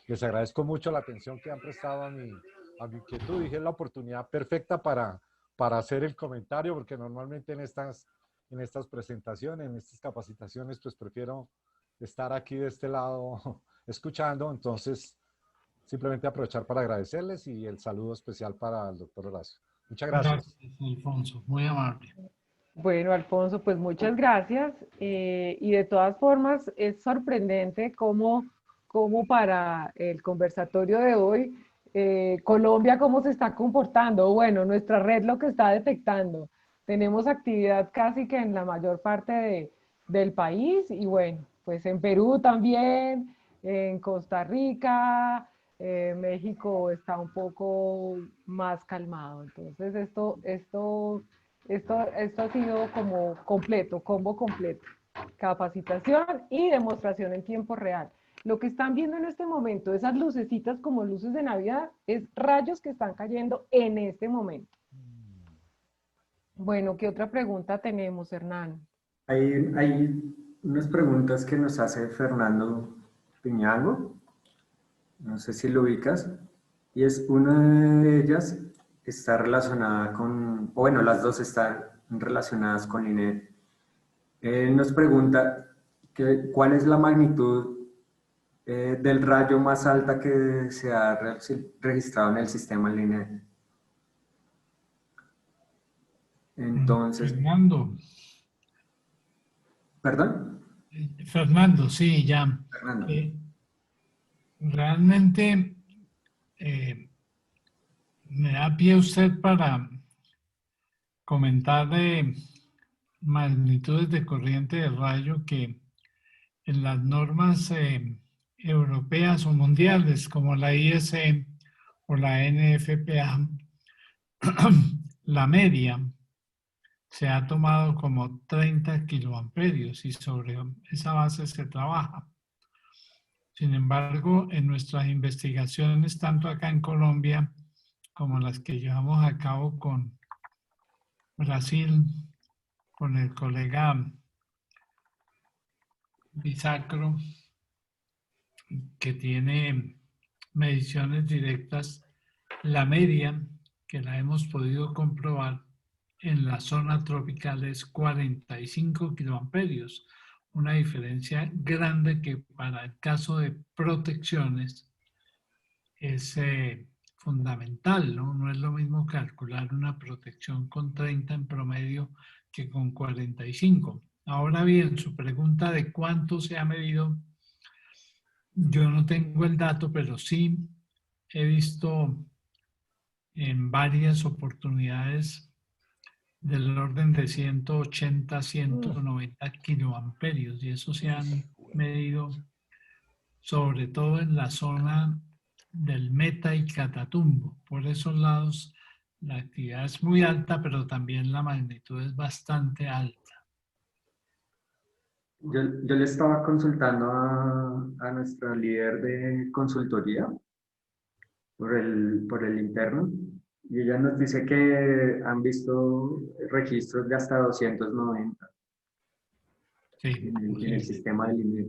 les agradezco mucho la atención que han prestado a mi inquietud. Dije la oportunidad perfecta para hacer el comentario, porque normalmente en estas presentaciones, en estas capacitaciones, pues prefiero estar aquí de este lado escuchando. Entonces, simplemente aprovechar para agradecerles y el saludo especial para el doctor Horacio. Muchas gracias. Gracias, Alfonso. Muy amable. Bueno, Alfonso, pues muchas gracias. Y de todas formas, es sorprendente cómo para el conversatorio de hoy, Colombia cómo se está comportando. Bueno, nuestra red lo que está detectando. Tenemos actividad casi que en la mayor parte del país y bueno, pues en Perú también, en Costa Rica, México está un poco más calmado. Entonces, esto ha sido como completo, combo completo, capacitación y demostración en tiempo real. Lo que están viendo en este momento, esas lucecitas como luces de Navidad, es rayos que están cayendo en este momento. Bueno, ¿qué otra pregunta tenemos, Hernán? Hay unas preguntas que nos hace Fernando Piñago, no sé si lo ubicas, y es una de ellas está relacionada con, o bueno, las dos están relacionadas con INET. Él nos pregunta cuál es la magnitud del rayo más alta que se ha registrado en el sistema LINET. Entonces, Fernando. ¿perdón? Fernando, sí, ya. Fernando. Realmente me da pie usted para comentar de magnitudes de corriente de rayo que en las normas europeas o mundiales como la ISE o la NFPA, la media se ha tomado como 30 kiloamperios y sobre esa base se trabaja. Sin embargo, en nuestras investigaciones, tanto acá en Colombia como las que llevamos a cabo con Brasil, con el colega bisacro que tiene mediciones directas. La media, que la hemos podido comprobar en la zona tropical, es 45 kiloamperios, una diferencia grande que para el caso de protecciones es fundamental, ¿no? No es lo mismo calcular una protección con 30 en promedio que con 45. Ahora bien, su pregunta de cuánto se ha medido, yo no tengo el dato, pero sí he visto en varias oportunidades del orden de 180, 190 kiloamperios, y eso se han medido sobre todo en la zona del Meta y Catatumbo. Por esos lados la actividad es muy alta, pero también la magnitud es bastante alta. Yo le estaba consultando a nuestra líder de consultoría por el interno y ella nos dice que han visto registros de hasta 290 Sí, en el sistema del INET.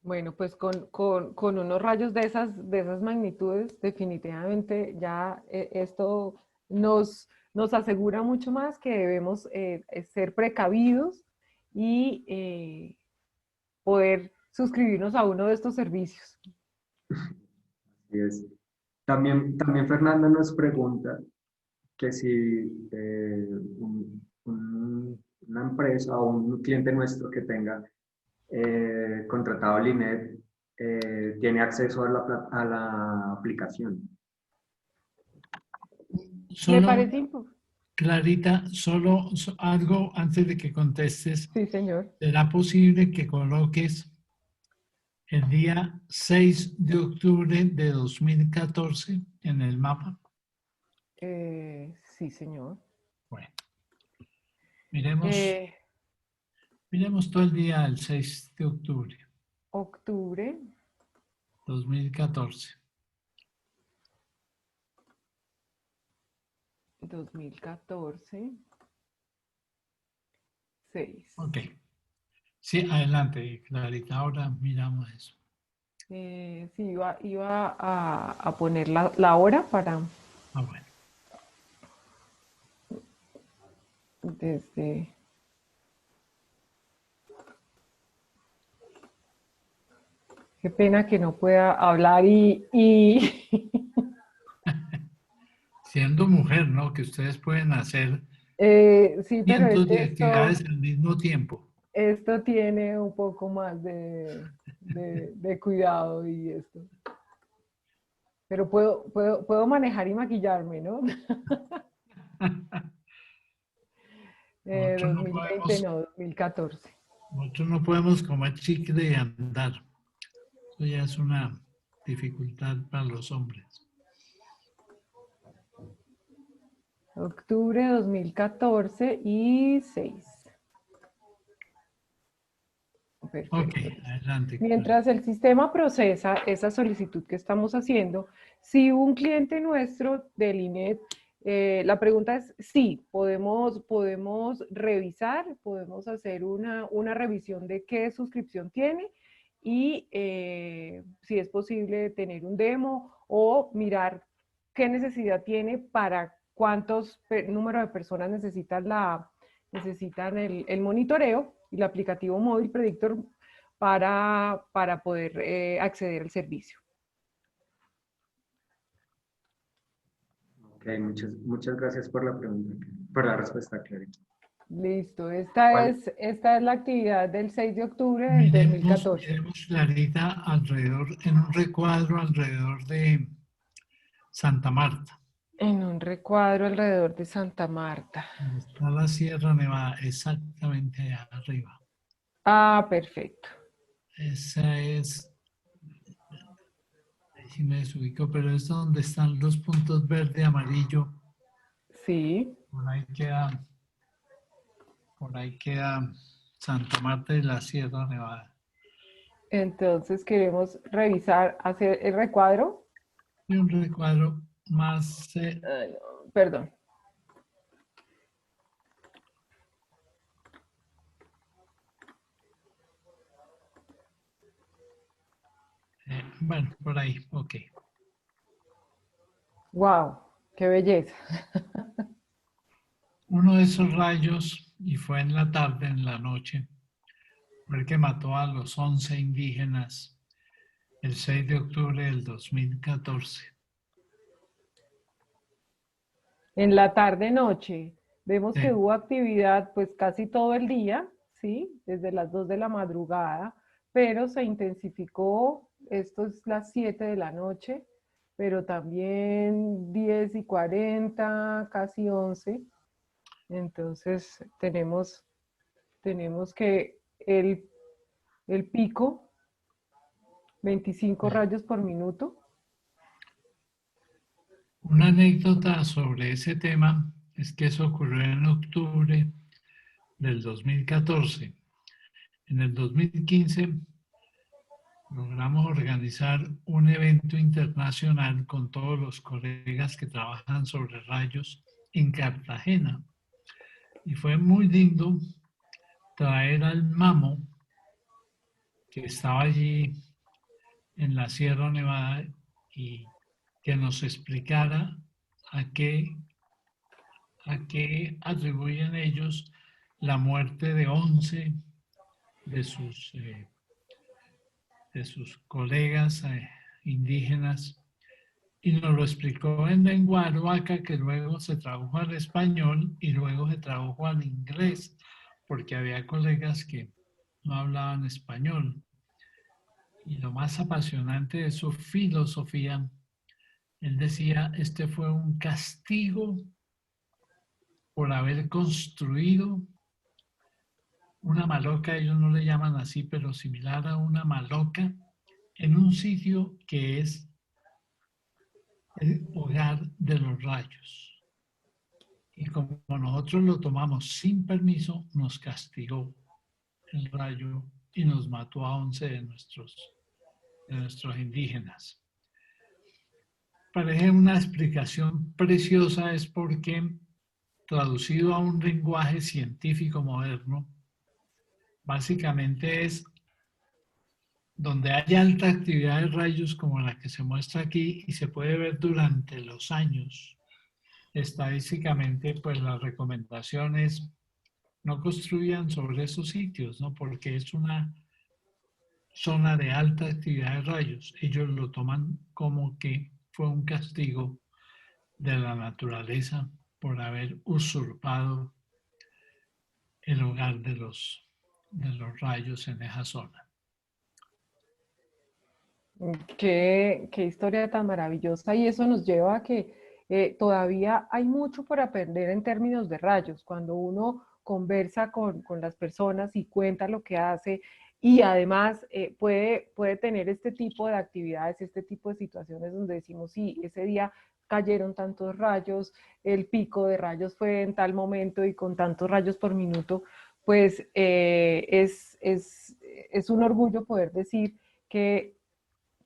Bueno, pues con unos rayos de esas magnitudes, definitivamente ya esto nos asegura mucho más que debemos ser precavidos y poder suscribirnos a uno de estos servicios. Así es. También Fernanda nos pregunta que si una empresa o un cliente nuestro que tenga contratado el INET tiene acceso a la aplicación. Me Solo, parece importante. Clarita, solo algo antes de que contestes. Sí, señor. ¿Será posible que coloques el día 6 de octubre de 2014 en el mapa? Sí, señor. Bueno, miremos todo el día del 6 de octubre Octubre 2014. 2014. 6. Ok. Sí, adelante, Clarita. Ahora miramos eso. Sí, iba a poner la hora para Ah, bueno. desde... Qué pena que no pueda hablar y Siendo mujer, ¿no? Que ustedes pueden hacer sí, pero cientos de actividades al mismo tiempo. esto tiene un poco más de cuidado y esto. Pero puedo manejar y maquillarme, ¿no? 2020 no, 2014. Nosotros no podemos comer chicle y andar. Eso ya es una dificultad para los hombres. Octubre 2014 y 6. Perfecto. Ok, adelante. Mientras el sistema procesa esa solicitud que estamos haciendo, si un cliente nuestro del INET, la pregunta es sí, podemos revisar, podemos hacer una revisión de qué suscripción tiene y si es posible tener un demo o mirar qué necesidad tiene para cuántos número de personas necesitan el monitoreo y el aplicativo móvil predictor para poder acceder al servicio. Ok, muchas gracias por la pregunta, por la respuesta, Clarita. Listo, esta es la actividad del 6 de octubre del 2014. Miremos, Clarita, alrededor, en un recuadro alrededor de Santa Marta. En un recuadro alrededor de Santa Marta. Está la Sierra Nevada, exactamente allá arriba. Ah, perfecto. Esa es, ahí sí me desubico, pero es donde están los puntos verde, amarillo. Sí. Por ahí queda Santa Marta y la Sierra Nevada. Entonces queremos revisar, hacer el recuadro. Y un recuadro más... Perdón. bueno, por ahí, ok. ¡Wow! ¡Qué belleza! Uno de esos rayos, y fue en la tarde, en la noche, fue el que mató a los 11 indígenas el 6 de octubre del 2014. En la tarde-noche vemos que Sí, hubo actividad pues casi todo el día, ¿sí? Desde las 2 de la madrugada, pero se intensificó, esto es las 7 de la noche, pero también 10:40, casi 11. Entonces tenemos que el pico, 25 sí. rayos por minuto. Una anécdota sobre ese tema es que eso ocurrió en octubre del 2014. En el 2015 logramos organizar un evento internacional con todos los colegas que trabajan sobre rayos en Cartagena. Y fue muy lindo traer al Mamo, que estaba allí en la Sierra Nevada, y que nos explicara a qué, a qué atribuyen ellos la muerte de 11 de sus colegas indígenas, y nos lo explicó en lengua aruaca, que luego se tradujo al español y luego se tradujo al inglés, porque había colegas que no hablaban español. Y lo más apasionante de su filosofía, él decía, este fue un castigo por haber construido una maloca, ellos no le llaman así, pero similar a una maloca, en un sitio que es el hogar de los rayos. Y como nosotros lo tomamos sin permiso, nos castigó el rayo y nos mató a 11 de nuestros indígenas. Parece una explicación preciosa, es porque traducido a un lenguaje científico moderno, básicamente es donde hay alta actividad de rayos como la que se muestra aquí y se puede ver durante los años. Estadísticamente, pues las recomendaciones no construyan sobre esos sitios, ¿no? Porque es una zona de alta actividad de rayos. Ellos lo toman como que fue un castigo de la naturaleza por haber usurpado el hogar de los rayos en esa zona. Qué historia tan maravillosa, y eso nos lleva a que todavía hay mucho por aprender en términos de rayos. Cuando uno conversa con las personas y cuenta lo que hace, y además puede tener este tipo de actividades, este tipo de situaciones donde decimos, sí, ese día cayeron tantos rayos, el pico de rayos fue en tal momento y con tantos rayos por minuto, pues es un orgullo poder decir que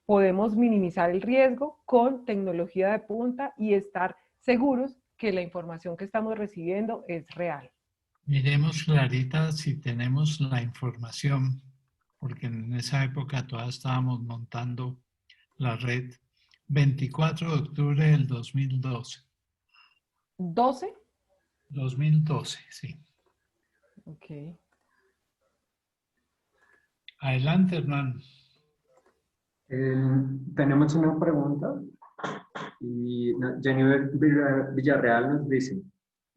podemos minimizar el riesgo con tecnología de punta y estar seguros que la información que estamos recibiendo es real. Miremos, Clarita, si tenemos la información, porque en esa época todavía estábamos montando la red. 24 de octubre del 2012. 12. 2012, sí. Ok. Adelante, Hernán. Tenemos una pregunta y Jennifer Villarreal nos dice,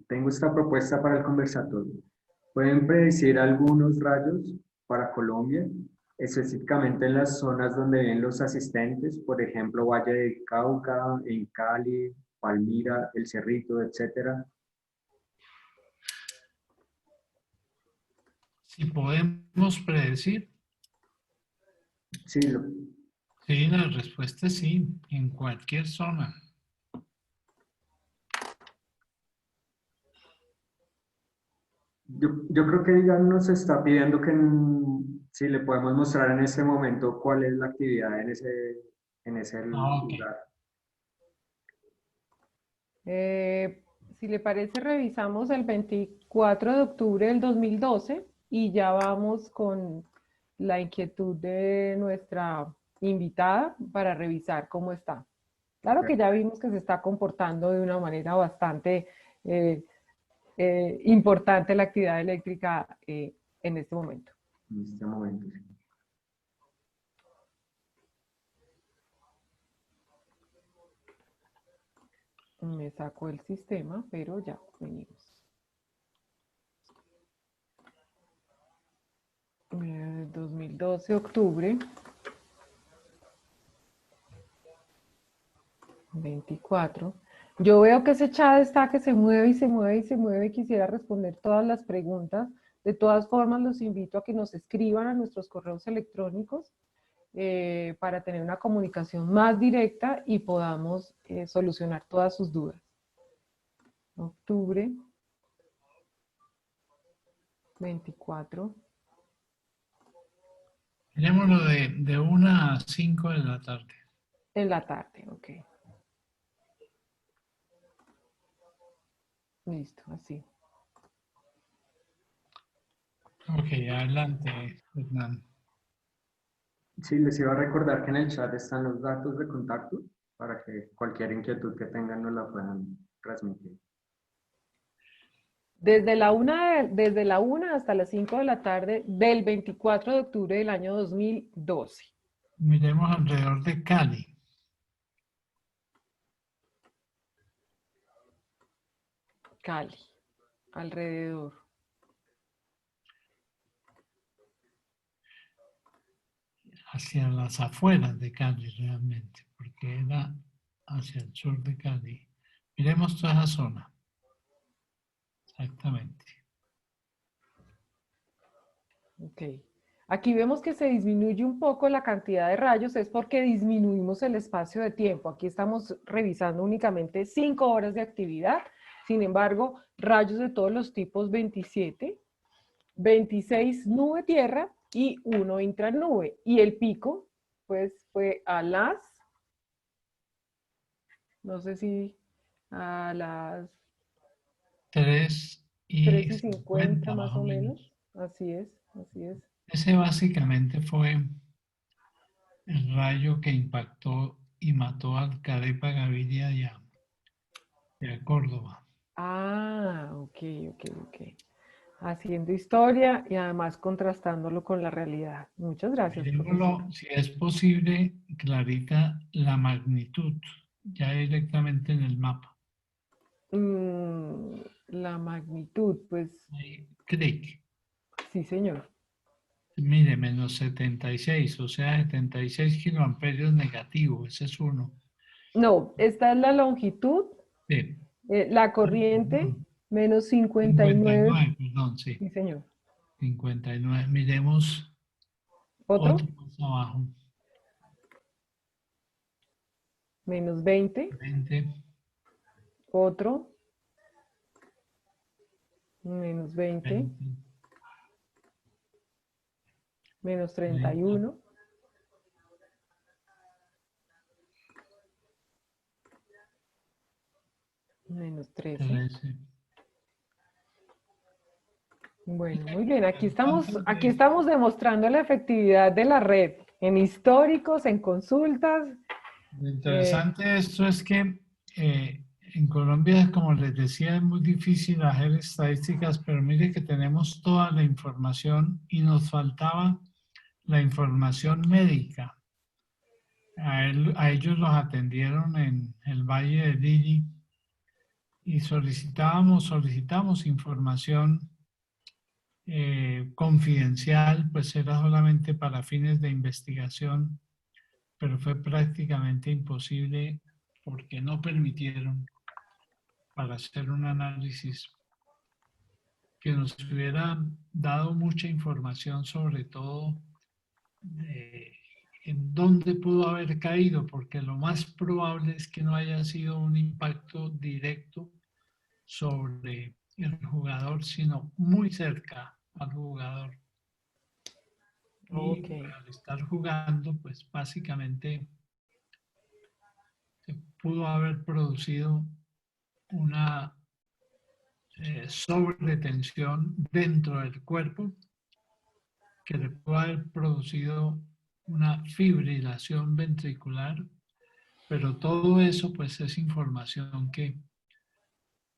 tengo esta propuesta para el conversatorio. ¿Pueden predecir algunos rayos para Colombia, específicamente en las zonas donde ven los asistentes, por ejemplo, Valle del Cauca, en Cali, Palmira, El Cerrito, etcétera? Si podemos predecir, Sí, sí, la respuesta es sí, en cualquier zona. yo creo que ella nos está pidiendo que si le podemos mostrar en ese momento cuál es la actividad en ese Ah, ok. lugar. Si le parece, revisamos el 24 de octubre del 2012 y ya vamos con la inquietud de nuestra invitada para revisar cómo está. Claro que ya vimos que se está comportando de una manera bastante importante la actividad eléctrica en este momento. En este momento. Me sacó el sistema, pero ya venimos. 2012, octubre. 24. Yo veo que ese chat está que se mueve y se mueve y se mueve. Quisiera responder todas las preguntas. De todas formas, los invito a que nos escriban a nuestros correos electrónicos para tener una comunicación más directa y podamos solucionar todas sus dudas. Octubre 24. Miremoslo de 1 a 5 de la tarde. En la tarde, ok. Listo, así. Ok, adelante, Hernán. Sí, les iba a recordar que en el chat están los datos de contacto para que cualquier inquietud que tengan nos la puedan transmitir. Desde la 1 hasta las 5 de la tarde del 24 de octubre del año 2012. Miremos alrededor de Cali. Cali, alrededor. Hacia las afueras de Cali realmente, porque era hacia el sur de Cali. Miremos toda esa zona. Exactamente. Ok. Aquí vemos que se disminuye un poco la cantidad de rayos, es porque disminuimos el espacio de tiempo. Aquí estamos revisando únicamente 5 horas de actividad. Sin embargo, rayos de todos los tipos 27, 26 nube tierra y 1 intranube. Y el pico, pues fue a las, no sé si a las 3:50 más o menos. Así es, así es. Ese básicamente fue el rayo que impactó y mató al Carepa Gaviria y a Córdoba. Ah, ok, ok, ok. Haciendo historia y además contrastándolo con la realidad. Muchas gracias, profesor. Miremoslo, si es posible, Clarita, la magnitud, ya directamente en el mapa. La magnitud, pues Ahí, clic. sí, señor. Mire, menos 76, o sea, 76 kiloamperios negativo, ese es uno. No, esta es la longitud, Sí. la corriente, menos 59. 59, perdón, sí. Sí, señor. 59. Miremos ¿Otro? otro más abajo. Menos 20. 20, Otro. Menos 20. 20, Menos 30, 31. Menos 13. 13. Bueno, muy bien. Aquí estamos demostrando la efectividad de la red en históricos, en consultas. Lo interesante de esto es que en Colombia, como les decía, es muy difícil hacer estadísticas, pero mire que tenemos toda la información y nos faltaba la información médica. A ellos los atendieron en el Valle de Lili y solicitamos información confidencial, pues era solamente para fines de investigación, pero fue prácticamente imposible porque no permitieron para hacer un análisis que nos hubiera dado mucha información, sobre todo de en dónde pudo haber caído, porque lo más probable es que no haya sido un impacto directo sobre el jugador, sino muy cerca al jugador. Ok. Y al estar jugando, pues básicamente se pudo haber producido una sobretensión dentro del cuerpo que le pudo haber producido una fibrilación ventricular, pero todo eso pues es información que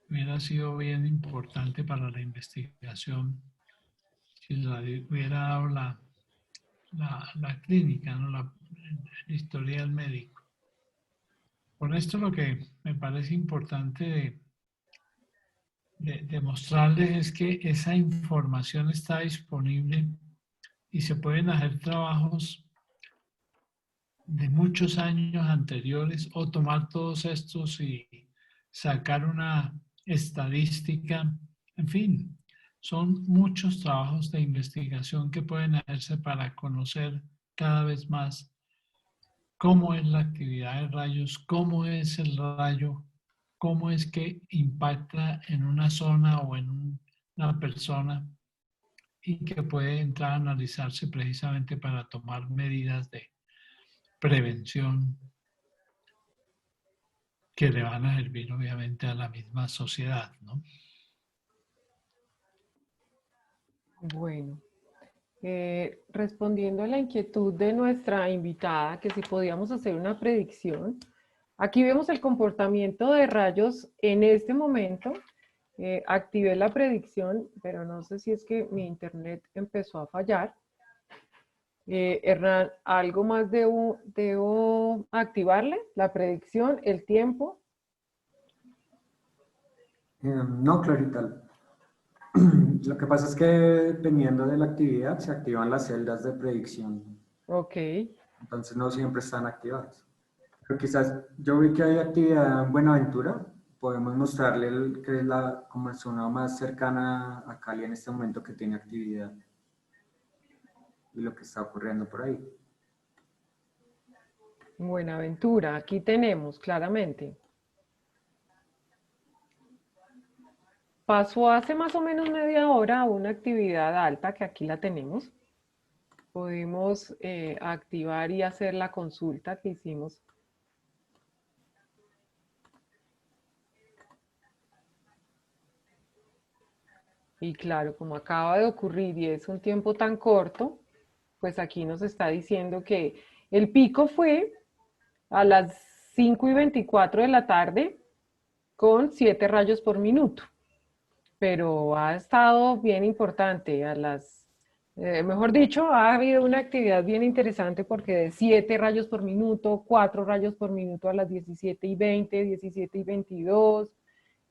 hubiera sido bien importante para la investigación si la hubiera dado la clínica, ¿no? El historial médico. Por esto lo que me parece importante de mostrarles es que esa información está disponible y se pueden hacer trabajos de muchos años anteriores o tomar todos estos y sacar una estadística. En fin, son muchos trabajos de investigación que pueden hacerse para conocer cada vez más cómo es la actividad de rayos, cómo es el rayo, cómo es que impacta en una zona o en una persona y que puede entrar a analizarse precisamente para tomar medidas de prevención que le van a servir obviamente a la misma sociedad, ¿no? Bueno, respondiendo a la inquietud de nuestra invitada, que si podíamos hacer una predicción, aquí vemos el comportamiento de rayos en este momento. Activé la predicción, pero no sé si es que mi internet empezó a fallar. Hernán, ¿algo más debo activarle? ¿La predicción, el tiempo? No, Clarita. Lo que pasa es que dependiendo de la actividad se activan las celdas de predicción. Ok. Entonces no siempre están activadas. Pero quizás yo vi que hay actividad en Buenaventura. Podemos mostrarle que es la como zona más cercana a Cali en este momento que tiene actividad y lo que está ocurriendo por ahí. Buenaventura, aquí tenemos claramente. Pasó hace más o menos media hora una actividad alta, que aquí la tenemos. Podemos activar y hacer la consulta que hicimos. Y claro, como acaba de ocurrir y es un tiempo tan corto, pues aquí nos está diciendo que el pico fue a las 5:24 de la tarde con 7 rayos por minuto, pero ha estado bien importante mejor dicho, ha habido una actividad bien interesante porque de 7 rayos por minuto, 4 rayos por minuto a las 17:20, 17:22,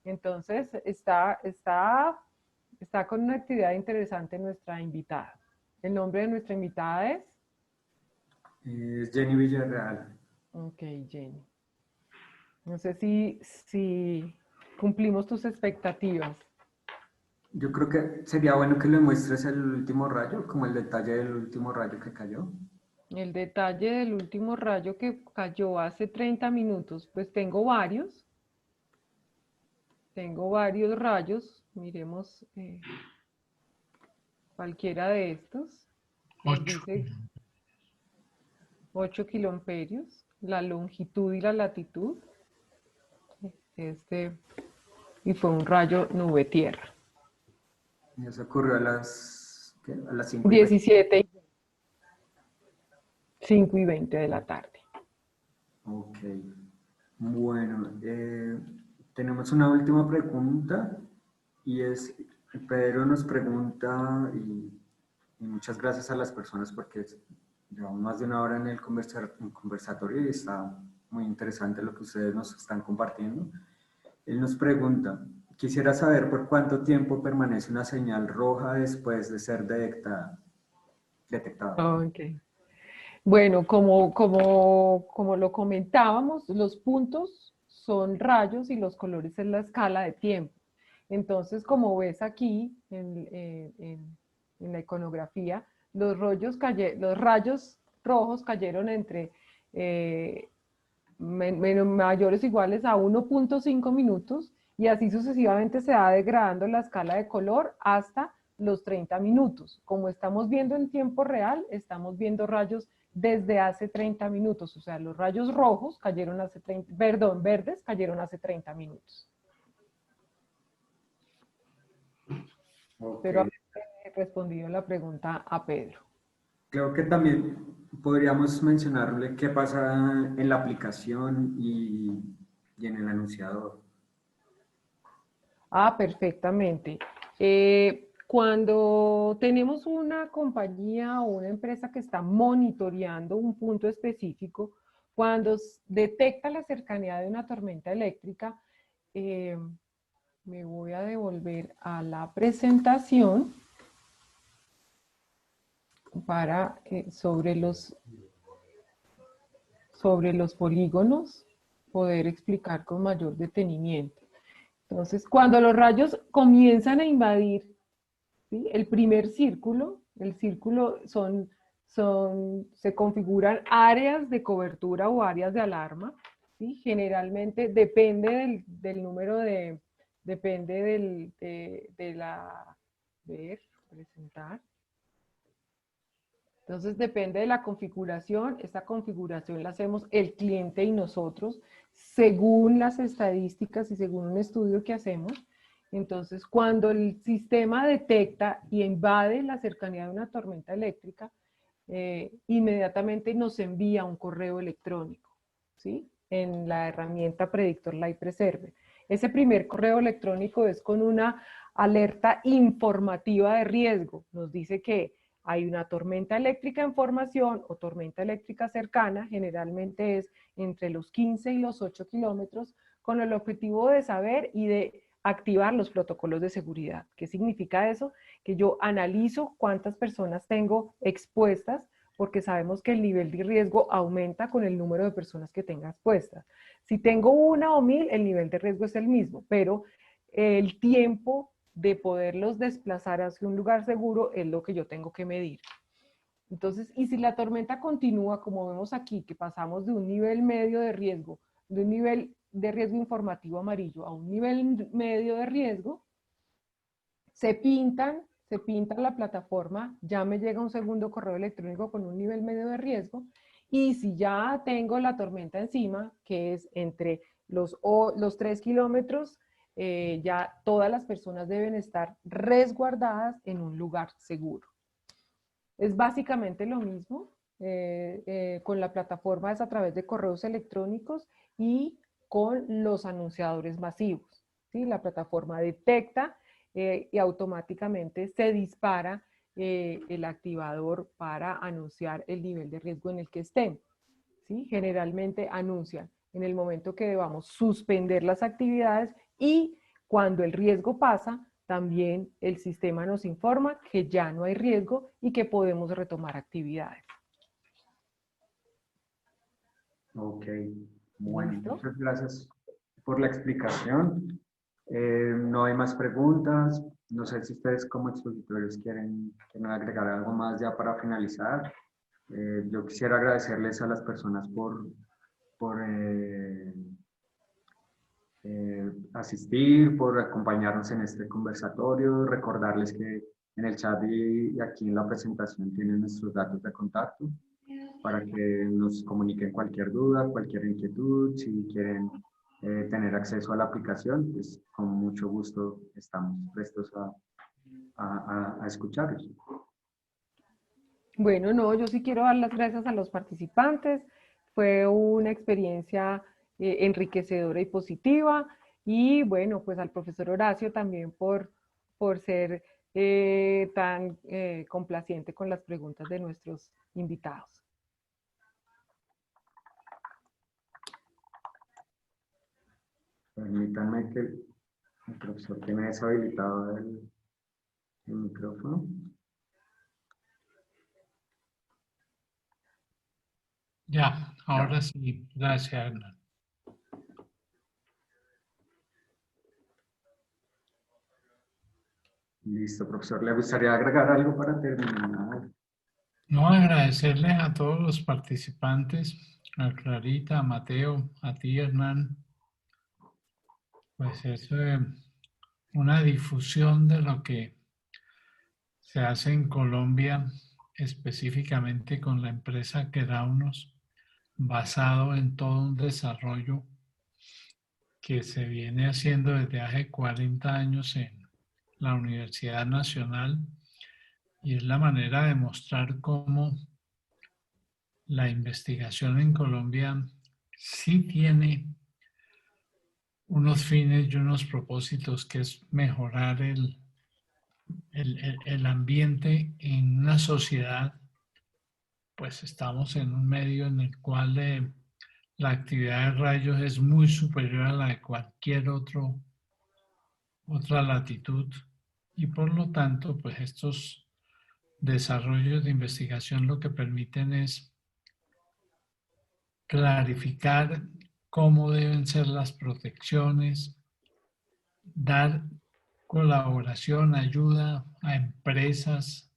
entonces está con una actividad interesante nuestra invitada. El nombre de nuestra invitada es... Es Jenny Villarreal. Ok, Jenny. No sé si cumplimos tus expectativas. Yo creo que sería bueno que le muestres el último rayo, como el detalle del último rayo que cayó. El detalle del último rayo que cayó hace 30 minutos, pues tengo varios. Tengo varios rayos. Miremos cualquiera de estos. Nos 8. dice 8 kiloamperios. La longitud y la latitud. Y fue un rayo nube-tierra. Y eso ocurrió a las, ¿qué? A las 5:20. 17, 5:20 de la tarde. Ok. Bueno, tenemos una última pregunta y es, Pedro nos pregunta, y muchas gracias a las personas porque llevamos más de una hora en el conversatorio y está muy interesante lo que ustedes nos están compartiendo. Él nos pregunta, quisiera saber por cuánto tiempo permanece una señal roja después de ser detectada. Ok. Bueno, como lo comentábamos, los puntos son rayos y los colores es la escala de tiempo. Entonces, como ves aquí en la iconografía, los rayos rojos cayeron entre mayores o iguales a 1.5 minutos y así sucesivamente se va degradando la escala de color hasta los 30 minutos. Como estamos viendo en tiempo real, estamos viendo rayos desde hace 30 minutos, o sea, los rayos rojos cayeron hace 30, perdón, verdes cayeron hace 30 minutos. Okay. Pero he respondido la pregunta a Pedro. Creo que también podríamos mencionarle qué pasa en la aplicación y en el anunciador. Ah, perfectamente. Cuando tenemos una compañía o una empresa que está monitoreando un punto específico, cuando detecta la cercanía de una tormenta eléctrica, me voy a devolver a la presentación para sobre los polígonos poder explicar con mayor detenimiento. Entonces, cuando los rayos comienzan a invadir, ¿sí?, el primer círculo, el círculo se configuran áreas de cobertura o áreas de alarma, ¿sí? Generalmente depende del número depende de la, presentar. Entonces depende de la configuración, esta configuración la hacemos el cliente y nosotros, según las estadísticas y según un estudio que hacemos. Entonces, cuando el sistema detecta y invade la cercanía de una tormenta eléctrica, inmediatamente nos envía un correo electrónico, ¿sí?, en la herramienta Predictor Live Preserver. Ese primer correo electrónico es con una alerta informativa de riesgo. Nos dice que hay una tormenta eléctrica en formación o tormenta eléctrica cercana, generalmente es entre los 15 y los 8 kilómetros, con el objetivo de saber y de activar los protocolos de seguridad. ¿Qué significa eso? Que yo analizo cuántas personas tengo expuestas, porque sabemos que el nivel de riesgo aumenta con el número de personas que tenga expuestas. Si tengo 1 o 1000, el nivel de riesgo es el mismo, pero el tiempo de poderlos desplazar hacia un lugar seguro es lo que yo tengo que medir. Entonces, y si la tormenta continúa, como vemos aquí, que pasamos de un nivel medio de riesgo, de un nivel de riesgo informativo amarillo a un nivel medio de riesgo, se pinta la plataforma, ya me llega un segundo correo electrónico con un nivel medio de riesgo, y si ya tengo la tormenta encima, que es entre los 3 kilómetros, ya todas las personas deben estar resguardadas en un lugar seguro. Es básicamente lo mismo, con la plataforma es a través de correos electrónicos y con los anunciadores masivos, ¿sí? La plataforma detecta y automáticamente se dispara el activador para anunciar el nivel de riesgo en el que estén, ¿sí? Generalmente anuncian en el momento que debamos suspender las actividades, y cuando el riesgo pasa, también el sistema nos informa que ya no hay riesgo y que podemos retomar actividades. Ok, bueno, ¿Listo? muchas gracias por la explicación. No hay más preguntas. No sé si ustedes como expositores quieren agregar algo más ya para finalizar. Yo quisiera agradecerles a las personas por asistir, por acompañarnos en este conversatorio, recordarles que en el chat y aquí en la presentación tienen nuestros datos de contacto para que nos comuniquen cualquier duda, cualquier inquietud, si quieren tener acceso a la aplicación, pues con mucho gusto estamos prestos a escucharlos. Bueno, no, yo sí quiero dar las gracias a los participantes. Fue una experiencia enriquecedora y positiva. Y bueno, pues al profesor Horacio también por ser tan complaciente con las preguntas de nuestros invitados. Permítanme que el profesor tiene deshabilitado el micrófono. Ya, ahora sí. Gracias, Hernán. Listo, profesor. ¿Le gustaría agregar algo para terminar? No, agradecerles a todos los participantes, a Clarita, a Mateo, a ti, Hernán. Pues es una difusión de lo que se hace en Colombia, específicamente con la empresa Queraunos, basado en todo un desarrollo que se viene haciendo desde hace 40 años en la Universidad Nacional, y es la manera de mostrar cómo la investigación en Colombia sí tiene unos fines y unos propósitos, que es mejorar el ambiente en una sociedad. Pues estamos en un medio en el cual la actividad de rayos es muy superior a la de cualquier otra latitud, y por lo tanto, pues estos desarrollos de investigación lo que permiten es clarificar cómo deben ser las protecciones, dar colaboración, ayuda a empresas